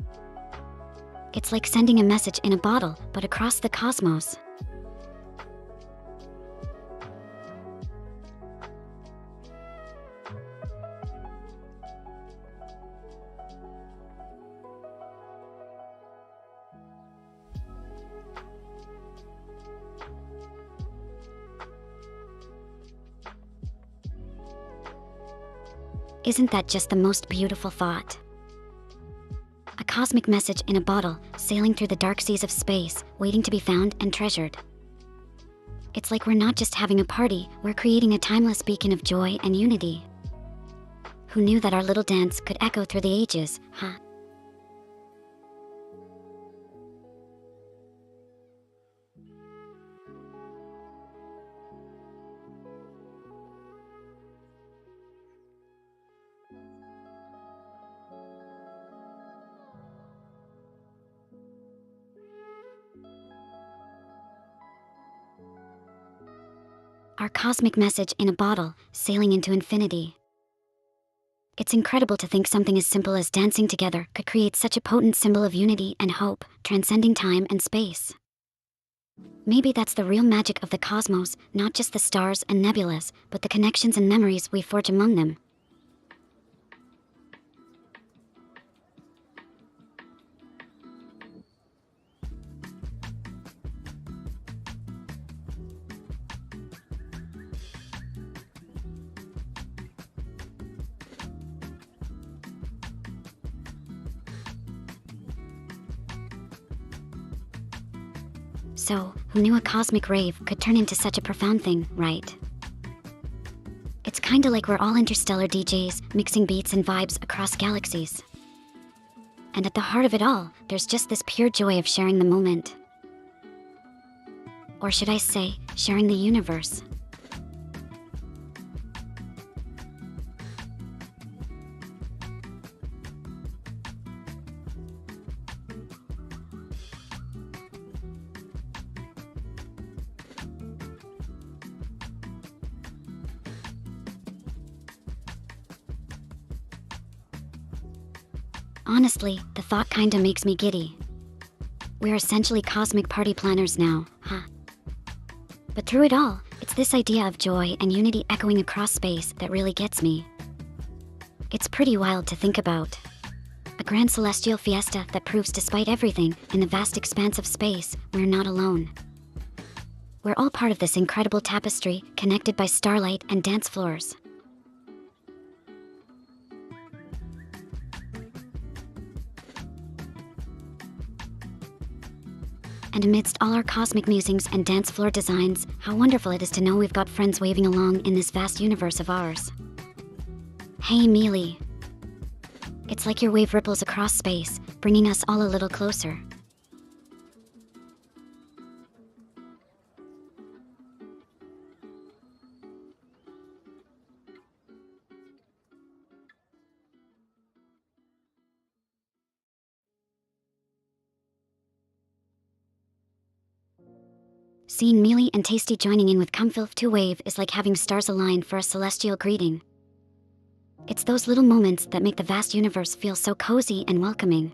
It's like sending a message in a bottle, but across the cosmos. Isn't that just the most beautiful thought? A cosmic message in a bottle, sailing through the dark seas of space, waiting to be found and treasured. It's like we're not just having a party, we're creating a timeless beacon of joy and unity. Who knew that our little dance could echo through the ages, huh? Our cosmic message in a bottle, sailing into infinity. It's incredible to think something as simple as dancing together could create such a potent symbol of unity and hope, transcending time and space. Maybe that's the real magic of the cosmos, not just the stars and nebulas, but the connections and memories we forge among them. So, who knew a cosmic rave could turn into such a profound thing, right? It's kinda like we're all interstellar DJs, mixing beats and vibes across galaxies. And at the heart of it all, there's just this pure joy of sharing the moment. Or should I say, sharing the universe. Honestly, the thought kinda makes me giddy. We're essentially cosmic party planners now, huh? But through it all, it's this idea of joy and unity echoing across space that really gets me. It's pretty wild to think about. A grand celestial fiesta that proves despite everything, in the vast expanse of space, we're not alone. We're all part of this incredible tapestry, connected by starlight and dance floors. And amidst all our cosmic musings and dance floor designs, how wonderful it is to know we've got friends waving along in this vast universe of ours. Hey Mealy. It's like your wave ripples across space, bringing us all a little closer. Seeing Mealy and Tasty joining in with Comfilf to Wave is like having stars align for a celestial greeting. It's those little moments that make the vast universe feel so cozy and welcoming.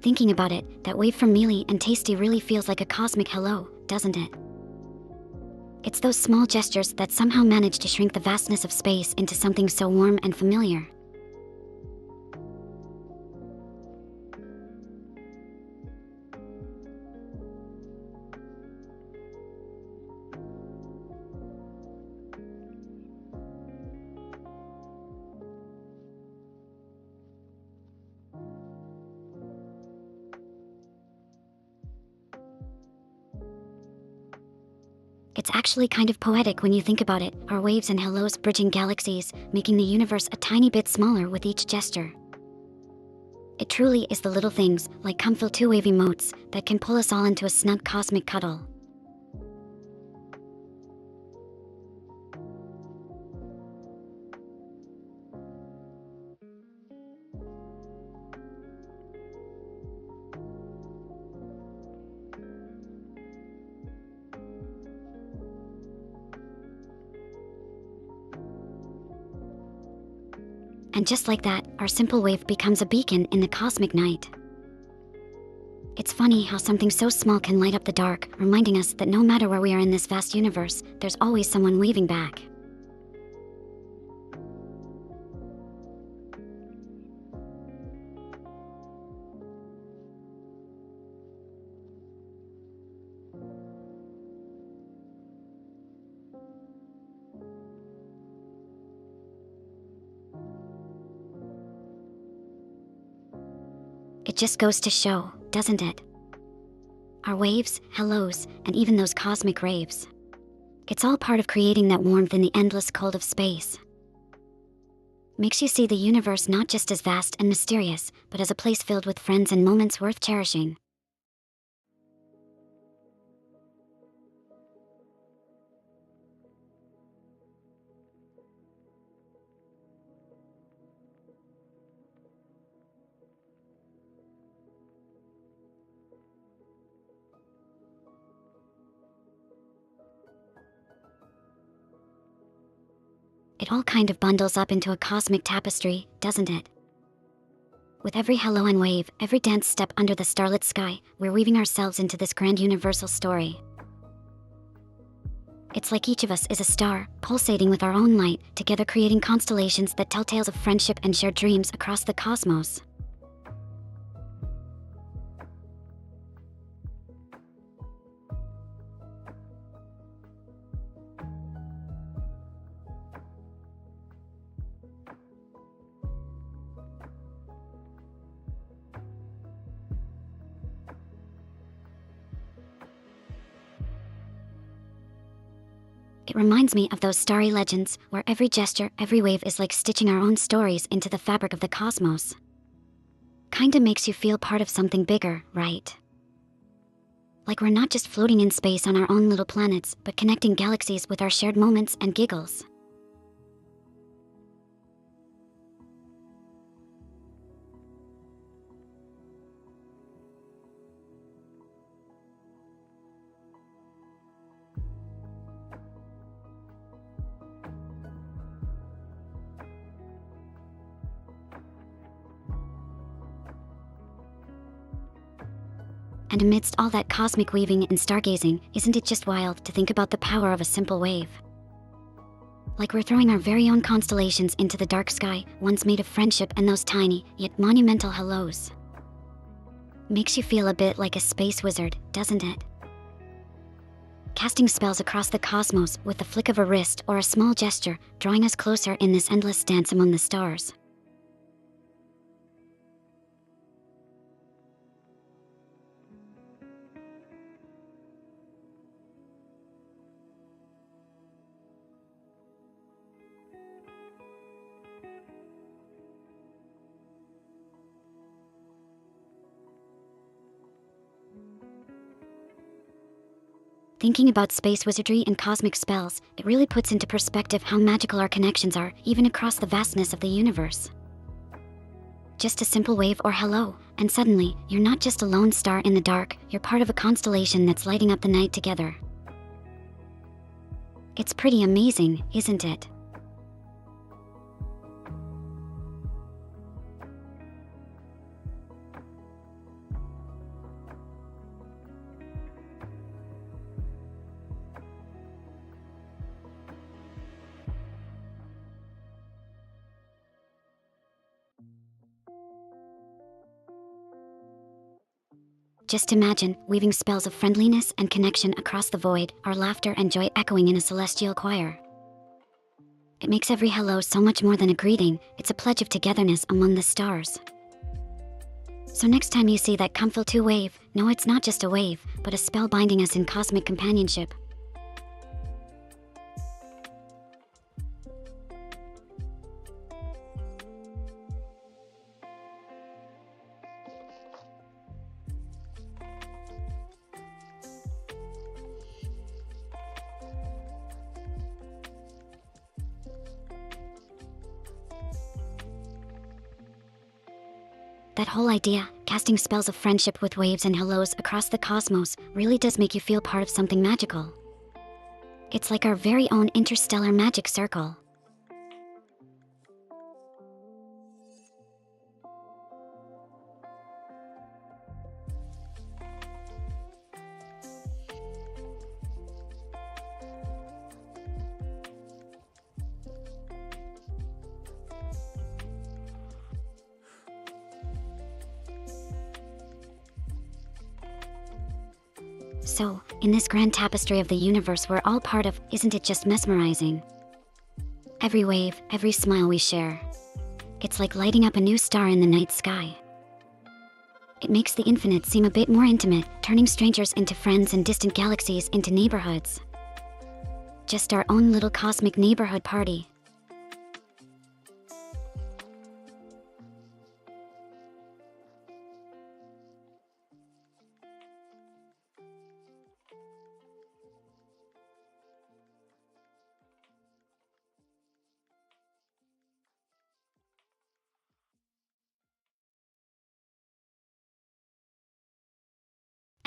Thinking about it, that wave from Mealy and Tasty really feels like a cosmic hello, doesn't it? It's those small gestures that somehow manage to shrink the vastness of space into something so warm and familiar. It's actually kind of poetic when you think about it, our waves and hellos bridging galaxies, making the universe a tiny bit smaller with each gesture. It truly is the little things, like Comfil 2 wave emotes, that can pull us all into a snug cosmic cuddle. And just like that, our simple wave becomes a beacon in the cosmic night. It's funny how something so small can light up the dark, reminding us that no matter where we are in this vast universe, there's always someone waving back. It just goes to show, doesn't it? Our waves, hellos, and even those cosmic raves. It's all part of creating that warmth in the endless cold of space. Makes you see the universe not just as vast and mysterious, but as a place filled with friends and moments worth cherishing. It all kind of bundles up into a cosmic tapestry, doesn't it? With every hello and wave, every dance step under the starlit sky, we're weaving ourselves into this grand universal story. It's like each of us is a star, pulsating with our own light, together creating constellations that tell tales of friendship and shared dreams across the cosmos. It reminds me of those starry legends, where every gesture, every wave is like stitching our own stories into the fabric of the cosmos. Kinda makes you feel part of something bigger, right? Like we're not just floating in space on our own little planets, but connecting galaxies with our shared moments and giggles. And amidst all that cosmic weaving and stargazing, isn't it just wild to think about the power of a simple wave? Like we're throwing our very own constellations into the dark sky, ones made of friendship and those tiny, yet monumental hellos. Makes you feel a bit like a space wizard, doesn't it? Casting spells across the cosmos with the flick of a wrist or a small gesture, drawing us closer in this endless dance among the stars. Thinking about space wizardry and cosmic spells, it really puts into perspective how magical our connections are, even across the vastness of the universe. Just a simple wave or hello, and suddenly, you're not just a lone star in the dark, you're part of a constellation that's lighting up the night together. It's pretty amazing, isn't it? Just imagine, weaving spells of friendliness and connection across the void, our laughter and joy echoing in a celestial choir. It makes every hello so much more than a greeting, it's a pledge of togetherness among the stars. So next time you see that Vtuber wave, know it's not just a wave, but a spell binding us in cosmic companionship. That whole idea, casting spells of friendship with waves and hellos across the cosmos, really does make you feel part of something magical. It's like our very own interstellar magic circle. So, in this grand tapestry of the universe we're all part of, isn't it just mesmerizing? Every wave, every smile we share. It's like lighting up a new star in the night sky. It makes the infinite seem a bit more intimate, turning strangers into friends and distant galaxies into neighborhoods. Just our own little cosmic neighborhood party.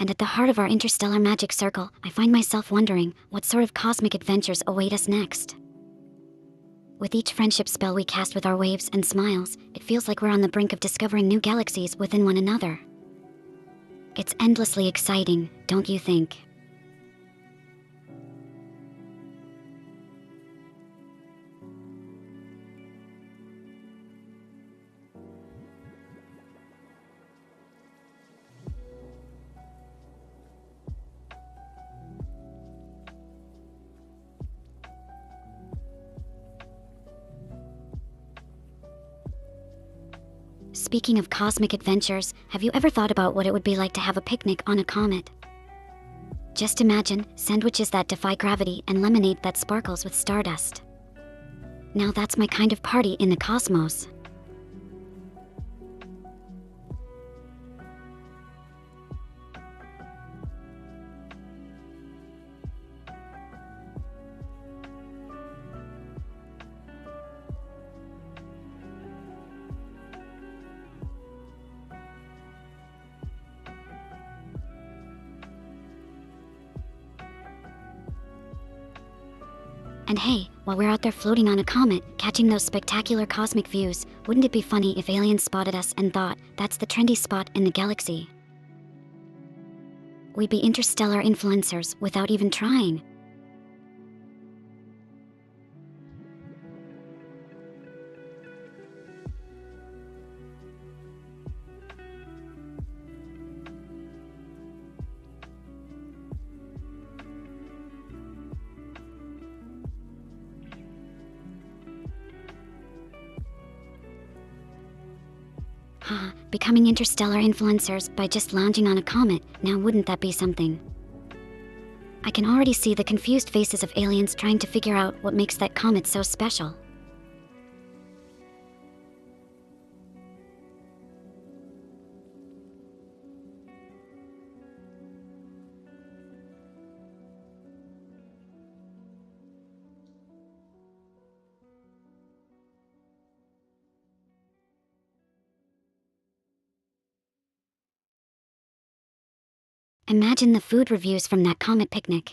And at the heart of our interstellar magic circle, I find myself wondering what sort of cosmic adventures await us next. With each friendship spell we cast with our waves and smiles, it feels like we're on the brink of discovering new galaxies within one another. It's endlessly exciting, don't you think? Speaking of cosmic adventures, have you ever thought about what it would be like to have a picnic on a comet? Just imagine sandwiches that defy gravity and lemonade that sparkles with stardust. Now that's my kind of party in the cosmos. And hey, while we're out there floating on a comet, catching those spectacular cosmic views, wouldn't it be funny if aliens spotted us and thought, that's the trendy spot in the galaxy? We'd be interstellar influencers without even trying. Becoming interstellar influencers by just lounging on a comet, now wouldn't that be something? I can already see the confused faces of aliens trying to figure out what makes that comet so special. Imagine the food reviews from that comet picnic.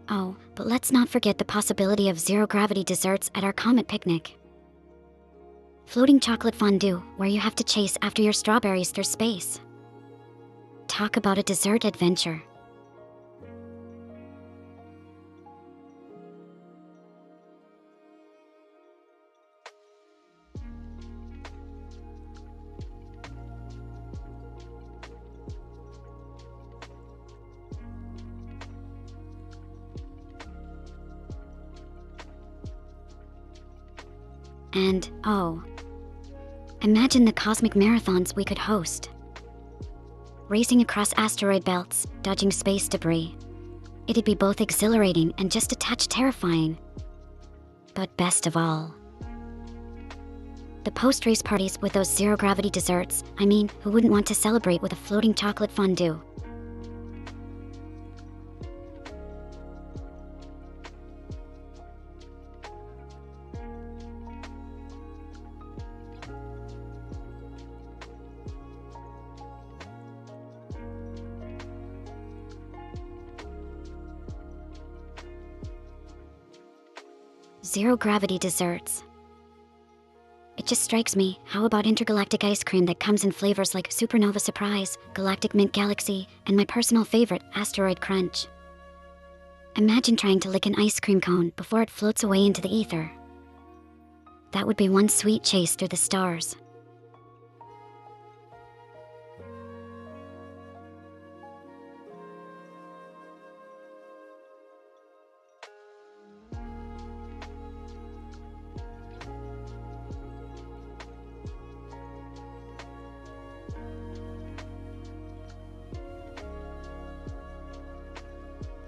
Oh, but let's not forget the possibility of zero-gravity desserts at our comet picnic. Floating chocolate fondue, where you have to chase after your strawberries through space. Talk about a dessert adventure. And, oh, imagine the cosmic marathons we could host. Racing across asteroid belts, dodging space debris. It'd be both exhilarating and just a touch terrifying. But best of all, the post-race parties with those zero-gravity desserts. I mean, who wouldn't want to celebrate with a floating chocolate fondue? Zero-gravity desserts. It just strikes me, how about intergalactic ice cream that comes in flavors like Supernova Surprise, Galactic Mint Galaxy, and my personal favorite, Asteroid Crunch? Imagine trying to lick an ice cream cone before it floats away into the ether. That would be one sweet chase through the stars.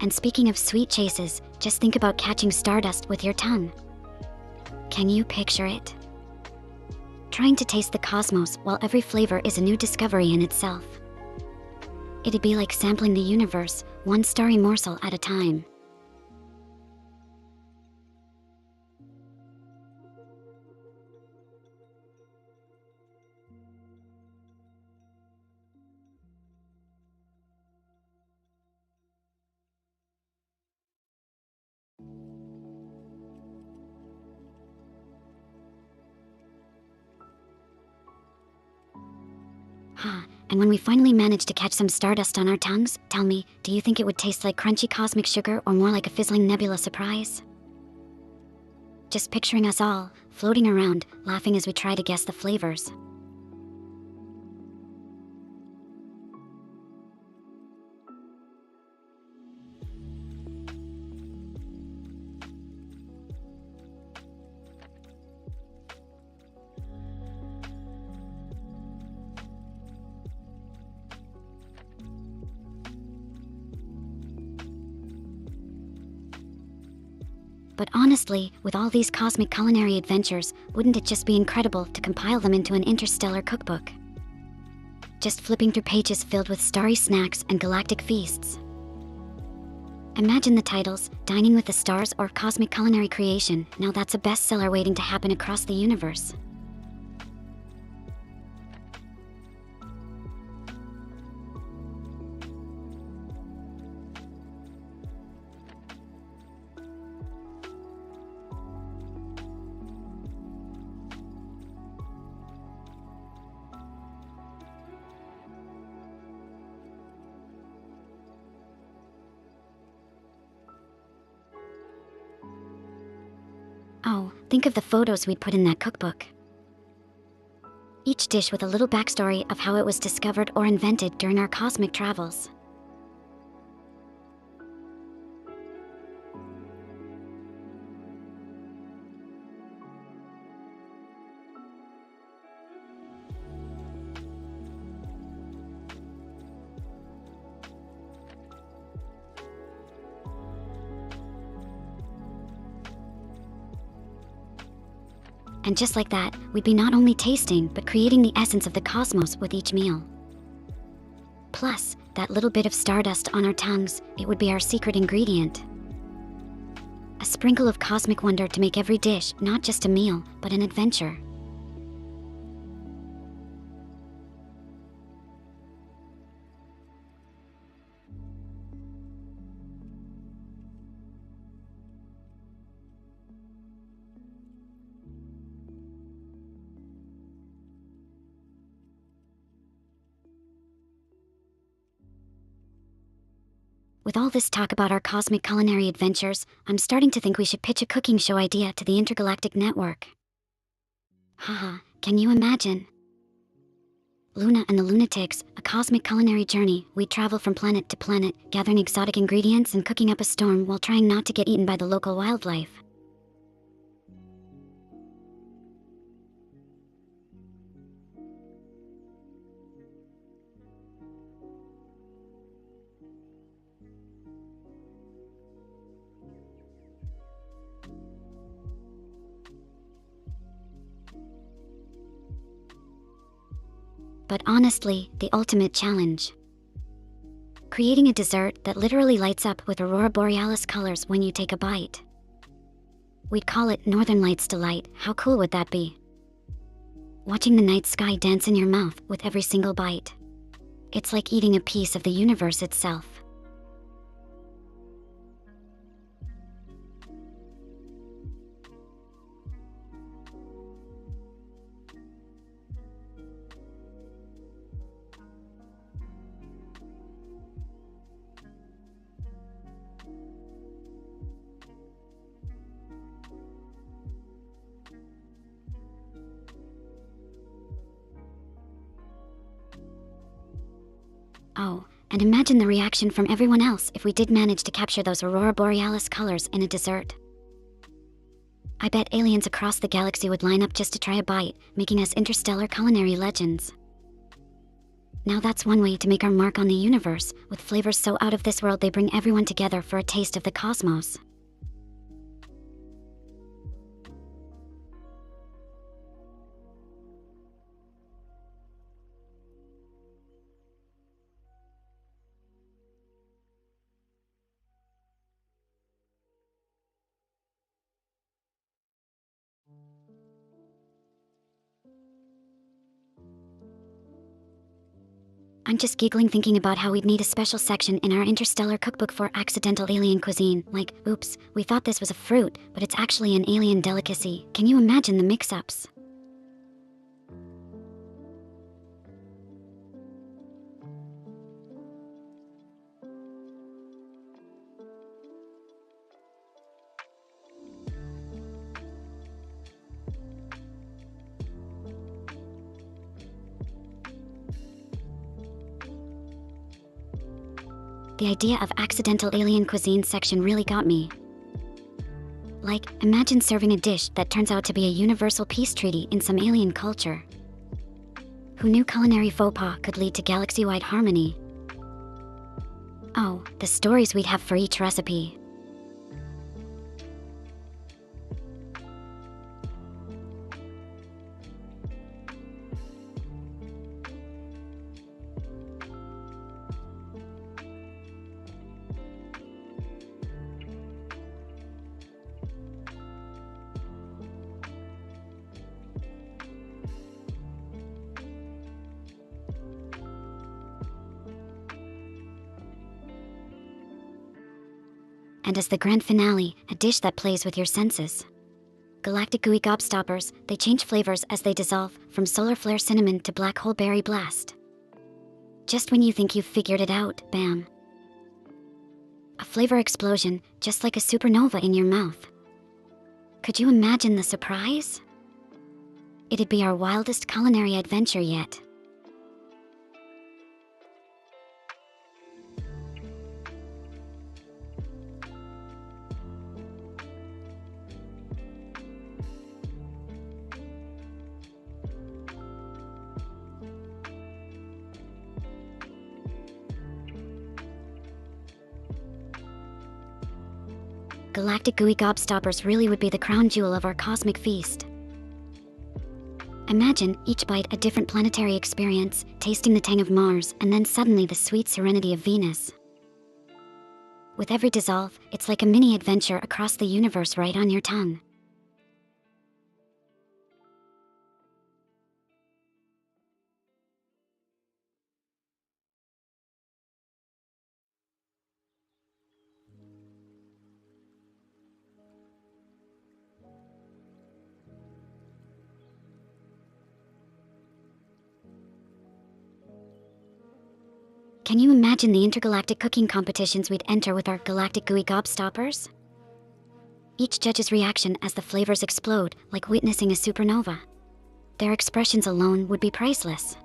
And speaking of sweet chases, just think about catching stardust with your tongue. Can you picture it? Trying to taste the cosmos while every flavor is a new discovery in itself. It'd be like sampling the universe, one starry morsel at a time. And when we finally manage to catch some stardust on our tongues, tell me, do you think it would taste like crunchy cosmic sugar or more like a fizzling nebula surprise? Just picturing us all, floating around, laughing as we try to guess the flavors. But honestly, with all these cosmic culinary adventures, wouldn't it just be incredible to compile them into an interstellar cookbook? Just flipping through pages filled with starry snacks and galactic feasts. Imagine the titles, Dining with the Stars or Cosmic Culinary Creation. Now that's a bestseller waiting to happen across the universe. Oh, think of the photos we'd put in that cookbook. Each dish with a little backstory of how it was discovered or invented during our cosmic travels. And just like that, we'd be not only tasting, but creating the essence of the cosmos with each meal. Plus, that little bit of stardust on our tongues, it would be our secret ingredient. A sprinkle of cosmic wonder to make every dish not just a meal, but an adventure. With all this talk about our cosmic culinary adventures, I'm starting to think we should pitch a cooking show idea to the intergalactic network. Haha, can you imagine? Luna and the Lunatics, a cosmic culinary journey. We'd travel from planet to planet, gathering exotic ingredients and cooking up a storm while trying not to get eaten by the local wildlife. But honestly, the ultimate challenge. Creating a dessert that literally lights up with aurora borealis colors when you take a bite. We'd call it Northern Lights Delight. How cool would that be? Watching the night sky dance in your mouth with every single bite. It's like eating a piece of the universe itself. Oh, and imagine the reaction from everyone else if we did manage to capture those aurora borealis colors in a dessert. I bet aliens across the galaxy would line up just to try a bite, making us interstellar culinary legends. Now that's one way to make our mark on the universe, with flavors so out of this world they bring everyone together for a taste of the cosmos. I'm just giggling thinking about how we'd need a special section in our interstellar cookbook for accidental alien cuisine, like, oops, we thought this was a fruit, but it's actually an alien delicacy. Can you imagine the mix-ups? The idea of accidental alien cuisine section really got me. Like, imagine serving a dish that turns out to be a universal peace treaty in some alien culture. Who knew culinary faux pas could lead to galaxy-wide harmony? Oh, the stories we'd have for each recipe. And as the grand finale, a dish that plays with your senses. Galactic gooey gobstoppers, they change flavors as they dissolve, from solar flare cinnamon to black hole berry blast. Just when you think you've figured it out, bam. A flavor explosion, just like a supernova in your mouth. Could you imagine the surprise? It'd be our wildest culinary adventure yet. Galactic gooey gobstoppers really would be the crown jewel of our cosmic feast. Imagine each bite a different planetary experience, tasting the tang of Mars and then suddenly the sweet serenity of Venus. With every dissolve, it's like a mini adventure across the universe right on your tongue. Can you imagine the intergalactic cooking competitions we'd enter with our galactic gooey gobstoppers? Each judge's reaction as the flavors explode, like witnessing a supernova. Their expressions alone would be priceless.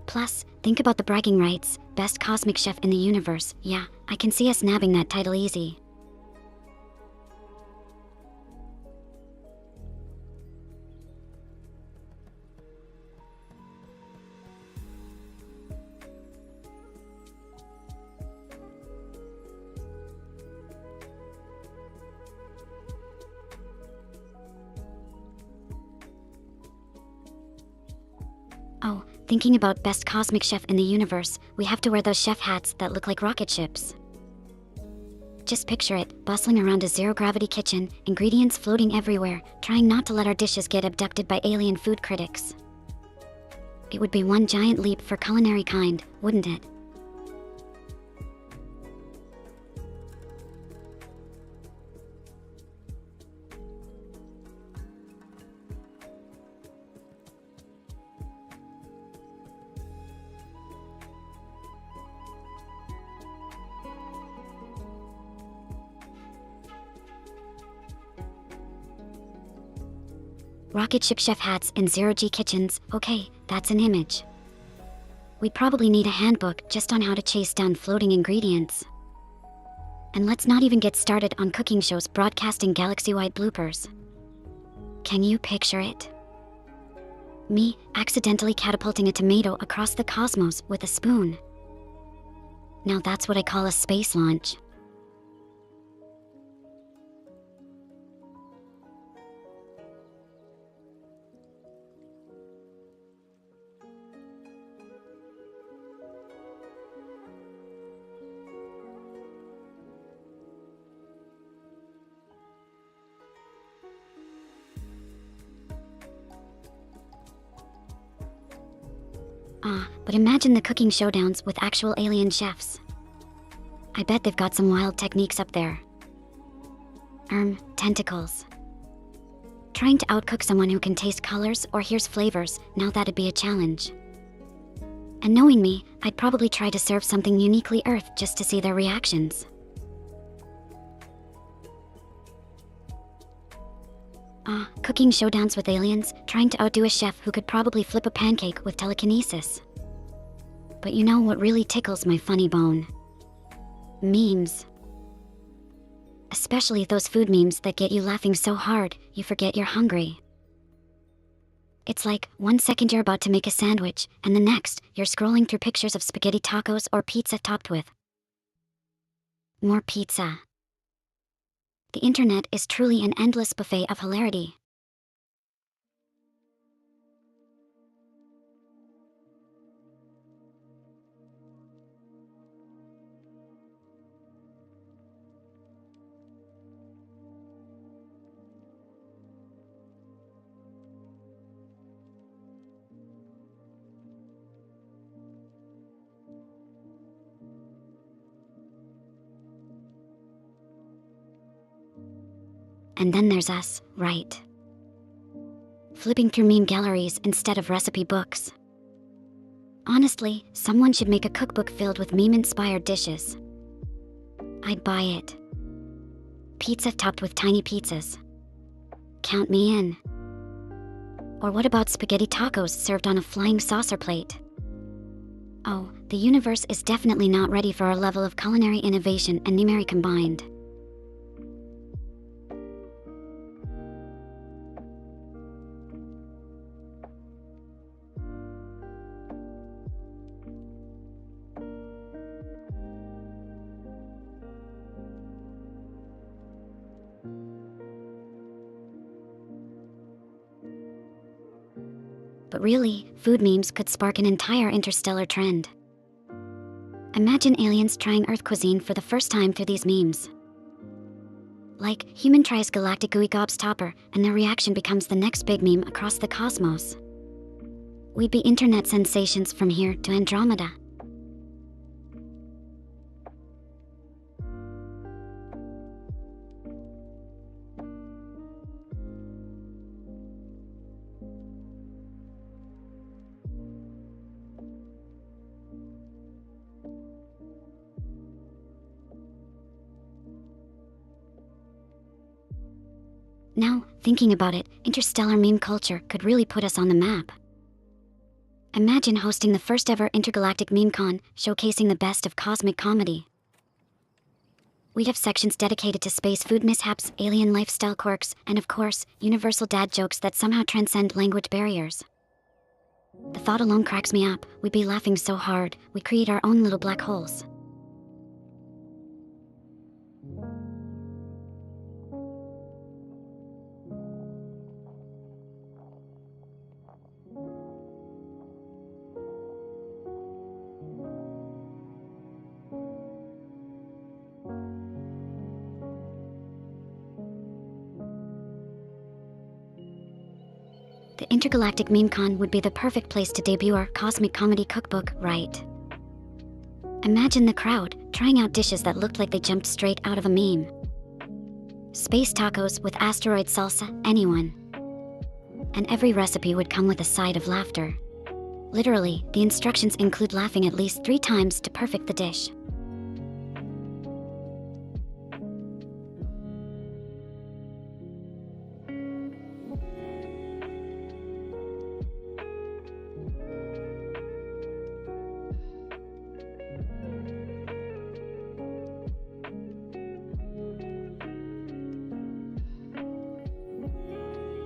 Plus, think about the bragging rights, best cosmic chef in the universe. Yeah, I can see us nabbing that title easy. Oh, thinking about best cosmic chef in the universe, we have to wear those chef hats that look like rocket ships. Just picture it, bustling around a zero-gravity kitchen, ingredients floating everywhere, trying not to let our dishes get abducted by alien food critics. It would be one giant leap for culinary kind, wouldn't it? Rocket ship chef hats in zero-G kitchens, okay, that's an image. We'd probably need a handbook just on how to chase down floating ingredients. And let's not even get started on cooking shows broadcasting galaxy-wide bloopers. Can you picture it? Me, accidentally catapulting a tomato across the cosmos with a spoon. Now that's what I call a space launch. But imagine the cooking showdowns with actual alien chefs. I bet they've got some wild techniques up there. Tentacles. Trying to outcook someone who can taste colors or hears flavors, now that'd be a challenge. And knowing me, I'd probably try to serve something uniquely Earth just to see their reactions. Cooking showdowns with aliens, trying to outdo a chef who could probably flip a pancake with telekinesis. But you know what really tickles my funny bone? Memes. Especially those food memes that get you laughing so hard, you forget you're hungry. It's like, 1 second you're about to make a sandwich, and the next, you're scrolling through pictures of spaghetti tacos or pizza topped with more pizza. The internet is truly an endless buffet of hilarity. And then there's us, right? Flipping through meme galleries instead of recipe books. Honestly, someone should make a cookbook filled with meme-inspired dishes. I'd buy it. Pizza topped with tiny pizzas. Count me in. Or what about spaghetti tacos served on a flying saucer plate? Oh, the universe is definitely not ready for our level of culinary innovation and memery combined. But really, food memes could spark an entire interstellar trend. Imagine aliens trying Earth cuisine for the first time through these memes. Like, human tries galactic gooey gobstopper, and their reaction becomes the next big meme across the cosmos. We'd be internet sensations from here to Andromeda. Now, thinking about it, interstellar meme culture could really put us on the map. Imagine hosting the first ever intergalactic meme con, showcasing the best of cosmic comedy. We'd have sections dedicated to space food mishaps, alien lifestyle quirks, and of course, universal dad jokes that somehow transcend language barriers. The thought alone cracks me up. We'd be laughing so hard, we'd create our own little black holes. The Intergalactic Meme Con would be the perfect place to debut our cosmic comedy cookbook, right? Imagine the crowd, trying out dishes that looked like they jumped straight out of a meme. Space tacos with asteroid salsa, anyone. And every recipe would come with a side of laughter. Literally, the instructions include laughing at least 3 times to perfect the dish.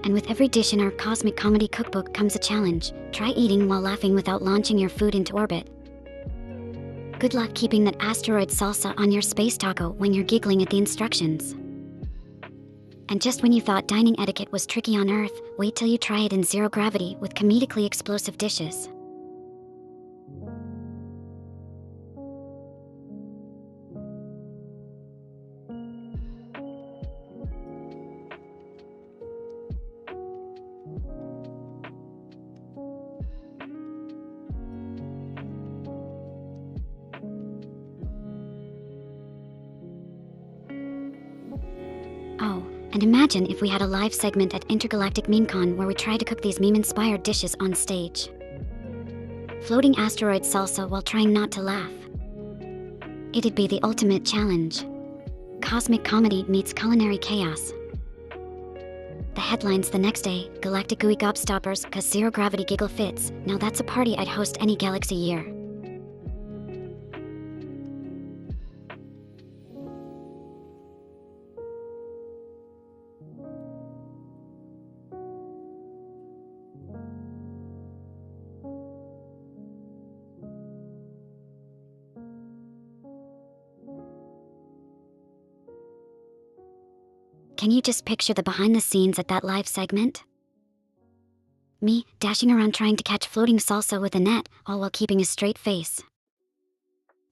And with every dish in our cosmic comedy cookbook comes a challenge. Try eating while laughing without launching your food into orbit. Good luck keeping that asteroid salsa on your space taco when you're giggling at the instructions. And just when you thought dining etiquette was tricky on Earth, wait till you try it in zero gravity with comedically explosive dishes. Oh, and imagine if we had a live segment at Intergalactic MemeCon where we try to cook these meme-inspired dishes on stage. Floating asteroid salsa while trying not to laugh. It'd be the ultimate challenge. Cosmic comedy meets culinary chaos. The headlines the next day, Galactic Gooey Gobstoppers cause zero gravity giggle fits. Now that's a party I'd host any galaxy year. Can you just picture the behind the scenes at that live segment? Me, dashing around trying to catch floating salsa with a net, all while keeping a straight face.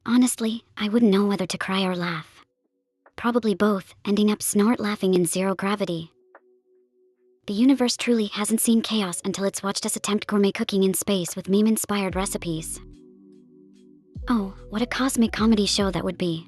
Honestly, I wouldn't know whether to cry or laugh. Probably both, ending up snort laughing in zero gravity. The universe truly hasn't seen chaos until it's watched us attempt gourmet cooking in space with meme-inspired recipes. Oh, what a cosmic comedy show that would be.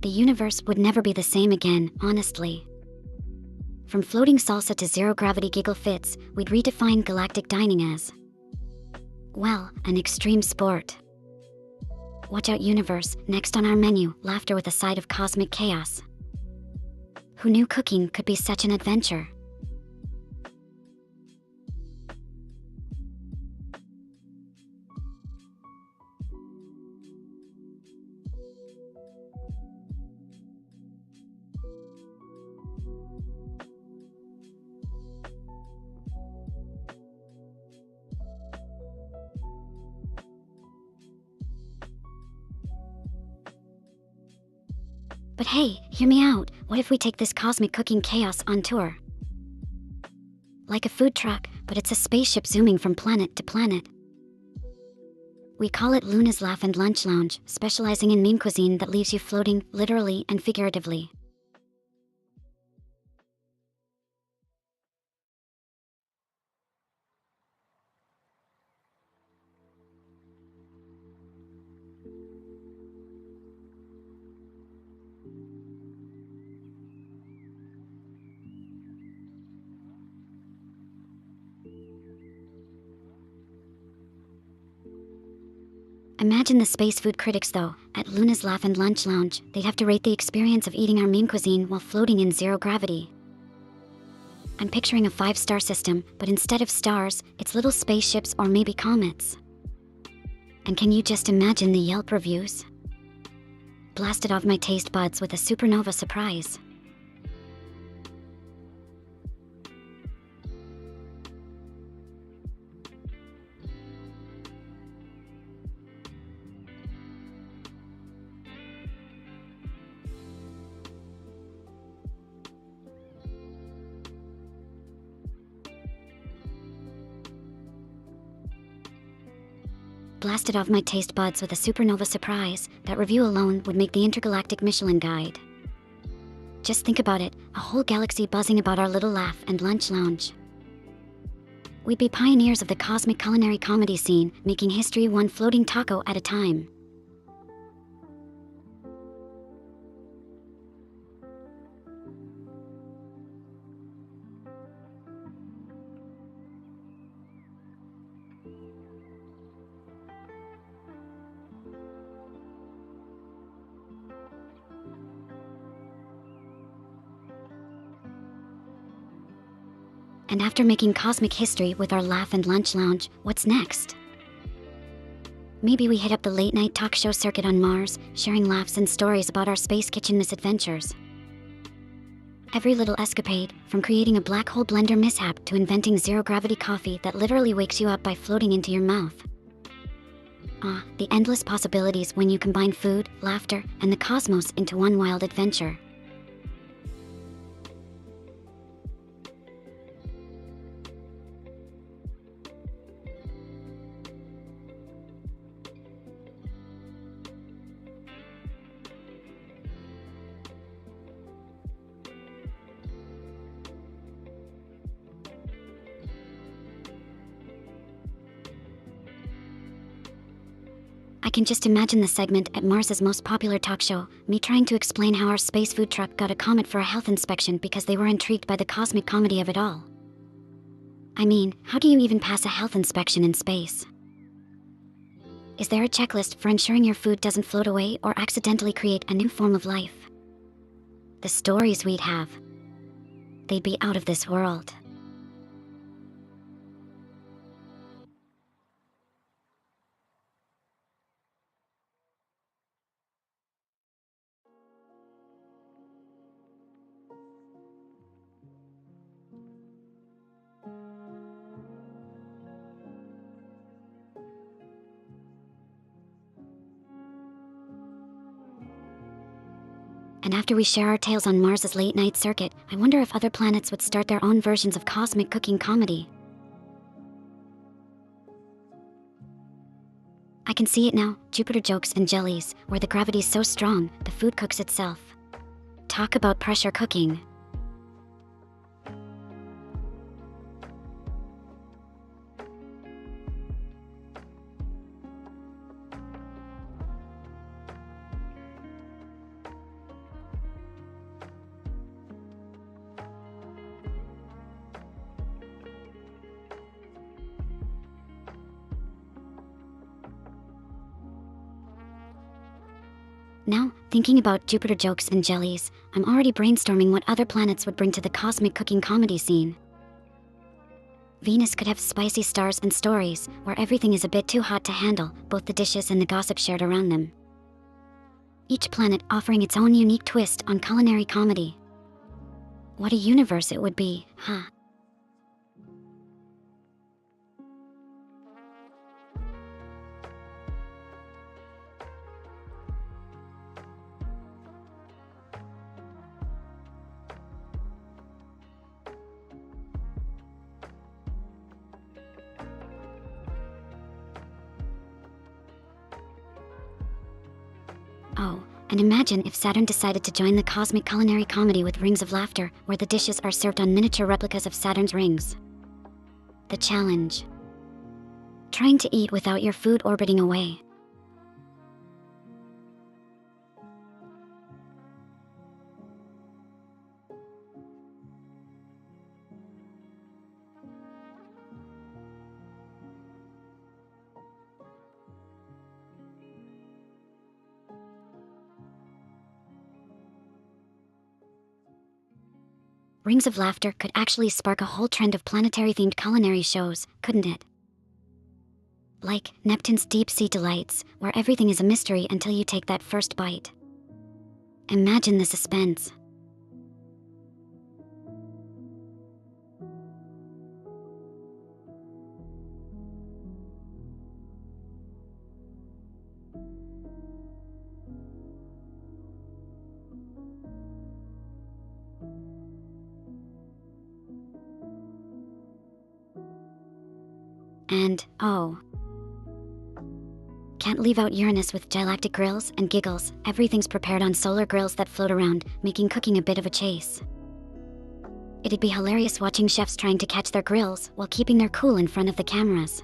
The universe would never be the same again, honestly. From floating salsa to zero-gravity giggle fits, we'd redefine galactic dining as, well, an extreme sport. Watch out, universe, next on our menu, laughter with a side of cosmic chaos. Who knew cooking could be such an adventure? But hey, hear me out, what if we take this cosmic cooking chaos on tour? Like a food truck, but it's a spaceship zooming from planet to planet. We call it Luna's Laugh and Lunch Lounge, specializing in meme cuisine that leaves you floating, literally and figuratively. Imagine the space food critics though, at Luna's Laugh and Lunch Lounge, they'd have to rate the experience of eating our meme cuisine while floating in zero gravity. I'm picturing a 5-star system, but instead of stars, it's little spaceships or maybe comets. And can you just imagine the Yelp reviews? Blasted off my taste buds with a supernova surprise. Blasted off my taste buds with a supernova surprise, that review alone would make the intergalactic Michelin guide. Just think about it, a whole galaxy buzzing about our little laugh and lunch lounge. We'd be pioneers of the cosmic culinary comedy scene, making history one floating taco at a time. And after making cosmic history with our Laugh and Lunch Lounge, what's next? Maybe we hit up the late-night talk show circuit on Mars, sharing laughs and stories about our space kitchen misadventures. Every little escapade, from creating a black hole blender mishap to inventing zero-gravity coffee that literally wakes you up by floating into your mouth. Ah, the endless possibilities when you combine food, laughter, and the cosmos into one wild adventure. I can just imagine the segment at Mars's most popular talk show, me trying to explain how our space food truck got a comet for a health inspection because they were intrigued by the cosmic comedy of it all. I mean, how do you even pass a health inspection in space? Is there a checklist for ensuring your food doesn't float away or accidentally create a new form of life? The stories we'd have. They'd be out of this world. And after we share our tales on Mars's late-night circuit, I wonder if other planets would start their own versions of cosmic cooking comedy. I can see it now, Jupiter jokes and jellies, where the gravity's so strong, the food cooks itself. Talk about pressure cooking. Now, thinking about Jupiter jokes and jellies, I'm already brainstorming what other planets would bring to the cosmic cooking comedy scene. Venus could have spicy stars and stories, where everything is a bit too hot to handle, both the dishes and the gossip shared around them. Each planet offering its own unique twist on culinary comedy. What a universe it would be, huh? Oh, and imagine if Saturn decided to join the cosmic culinary comedy with Rings of Laughter, where the dishes are served on miniature replicas of Saturn's rings. The challenge. Trying to eat without your food orbiting away. Rings of Laughter could actually spark a whole trend of planetary-themed culinary shows, couldn't it? Like Neptune's Deep Sea Delights, where everything is a mystery until you take that first bite. Imagine the suspense. And, oh, can't leave out Uranus with galactic grills and giggles. Everything's prepared on solar grills that float around, making cooking a bit of a chase. It'd be hilarious watching chefs trying to catch their grills while keeping their cool in front of the cameras.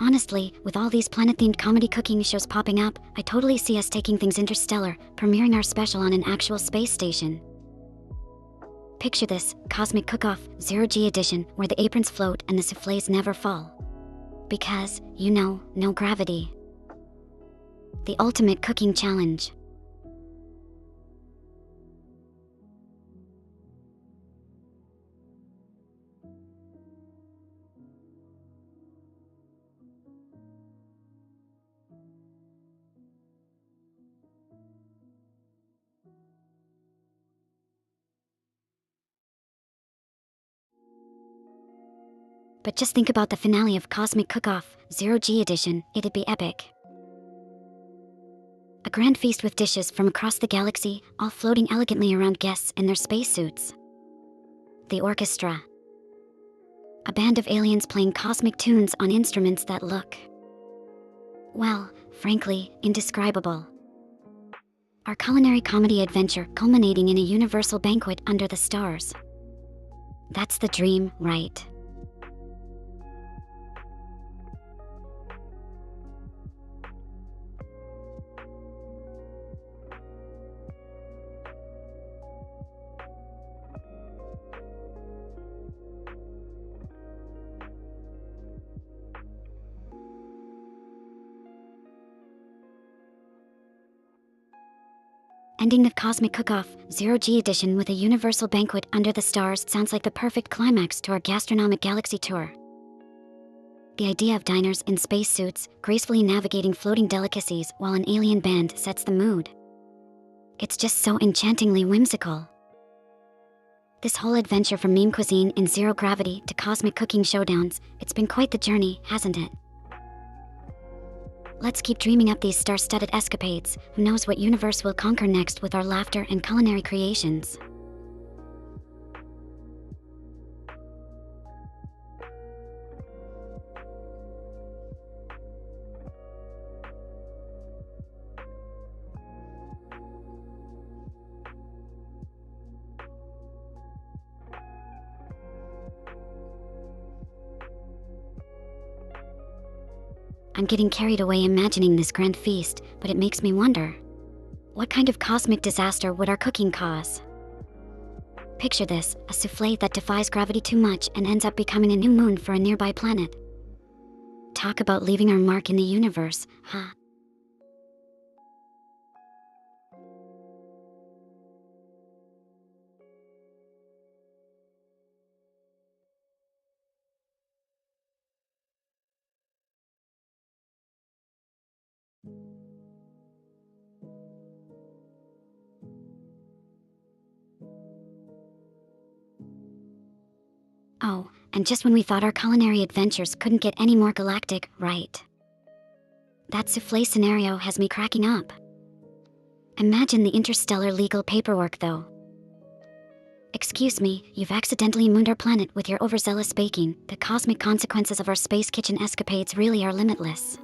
Honestly, with all these planet-themed comedy cooking shows popping up, I totally see us taking things interstellar, premiering our special on an actual space station. Picture this, Cosmic Cook-Off, Zero-G edition, where the aprons float and the soufflés never fall. Because, you know, no gravity. The ultimate cooking challenge. But just think about the finale of Cosmic Cook-Off, Zero-G edition, it'd be epic. A grand feast with dishes from across the galaxy, all floating elegantly around guests in their spacesuits. The orchestra. A band of aliens playing cosmic tunes on instruments that look, well, frankly, indescribable. Our culinary comedy adventure culminating in a universal banquet under the stars. That's the dream, right? Ending the cosmic cook-off, Zero-G edition with a universal banquet under the stars sounds like the perfect climax to our gastronomic galaxy tour. The idea of diners in spacesuits, gracefully navigating floating delicacies while an alien band sets the mood. It's just so enchantingly whimsical. This whole adventure from meme cuisine in zero gravity to cosmic cooking showdowns, it's been quite the journey, hasn't it? Let's keep dreaming up these star-studded escapades. Who knows what universe we'll conquer next with our laughter and culinary creations. I'm getting carried away imagining this grand feast, but it makes me wonder. What kind of cosmic disaster would our cooking cause? Picture this, a souffle that defies gravity too much and ends up becoming a new moon for a nearby planet. Talk about leaving our mark in the universe, huh? Oh, and just when we thought our culinary adventures couldn't get any more galactic, right? That souffle scenario has me cracking up. Imagine the interstellar legal paperwork though. Excuse me, you've accidentally mooned our planet with your overzealous baking. The cosmic consequences of our space kitchen escapades really are limitless.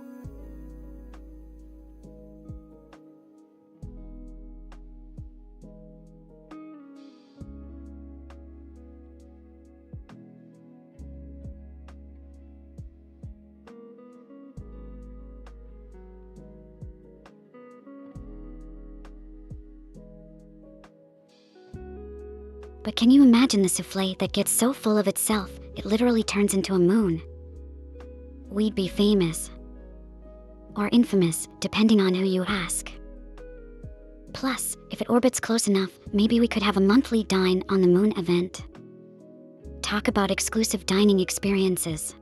But can you imagine the souffle that gets so full of itself, it literally turns into a moon? We'd be famous. Or infamous, depending on who you ask. Plus, if it orbits close enough, maybe we could have a monthly Dine on the Moon event. Talk about exclusive dining experiences.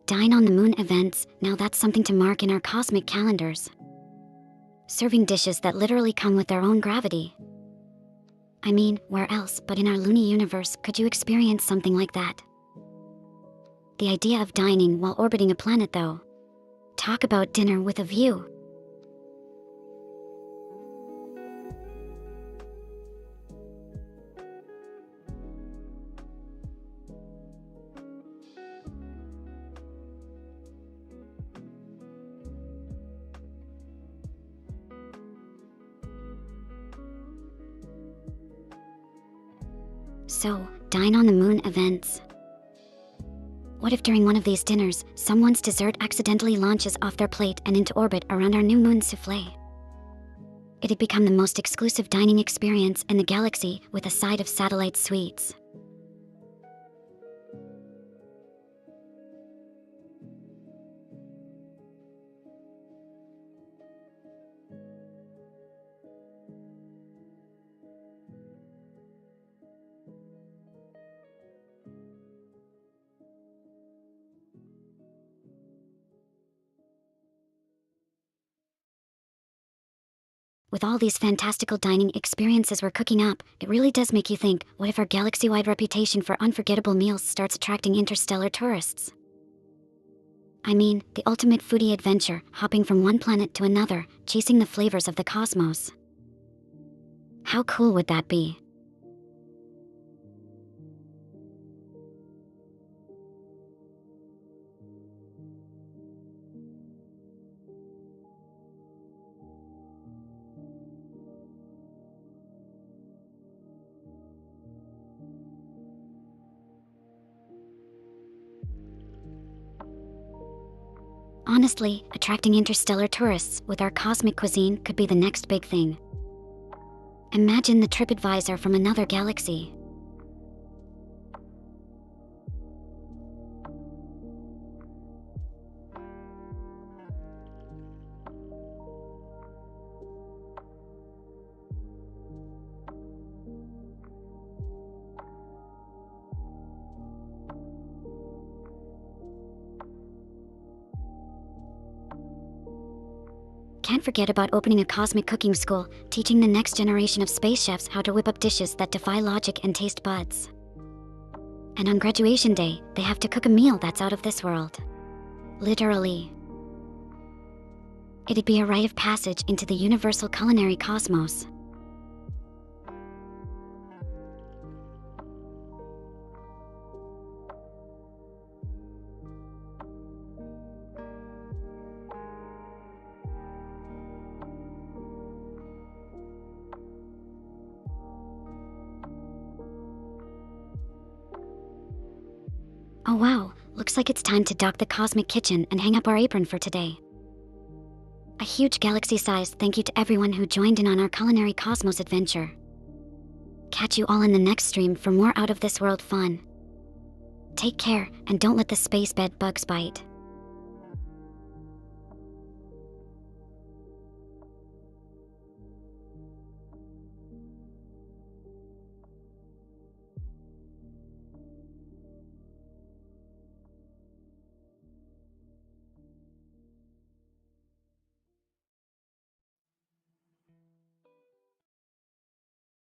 Dine on the Moon events, now that's something to mark in our cosmic calendars. Serving dishes that literally come with their own gravity. I mean, where else but in our loony universe could you experience something like that? The idea of dining while orbiting a planet though. Talk about dinner with a view. So, Dine on the Moon events. What if during one of these dinners, someone's dessert accidentally launches off their plate and into orbit around our new moon souffle? It'd become the most exclusive dining experience in the galaxy with a side of satellite sweets. With all these fantastical dining experiences we're cooking up, it really does make you think, what if our galaxy-wide reputation for unforgettable meals starts attracting interstellar tourists? I mean, the ultimate foodie adventure, hopping from one planet to another, chasing the flavors of the cosmos. How cool would that be? Honestly, attracting interstellar tourists with our cosmic cuisine could be the next big thing. Imagine the TripAdvisor from another galaxy. Can't forget about opening a cosmic cooking school, teaching the next generation of space chefs how to whip up dishes that defy logic and taste buds. And on graduation day, they have to cook a meal that's out of this world. Literally. It'd be a rite of passage into the universal culinary cosmos. Oh wow, looks like it's time to dock the cosmic kitchen and hang up our apron for today. A huge galaxy-sized thank you to everyone who joined in on our culinary cosmos adventure. Catch you all in the next stream for more out-of-this-world fun. Take care, and don't let the space bed bugs bite.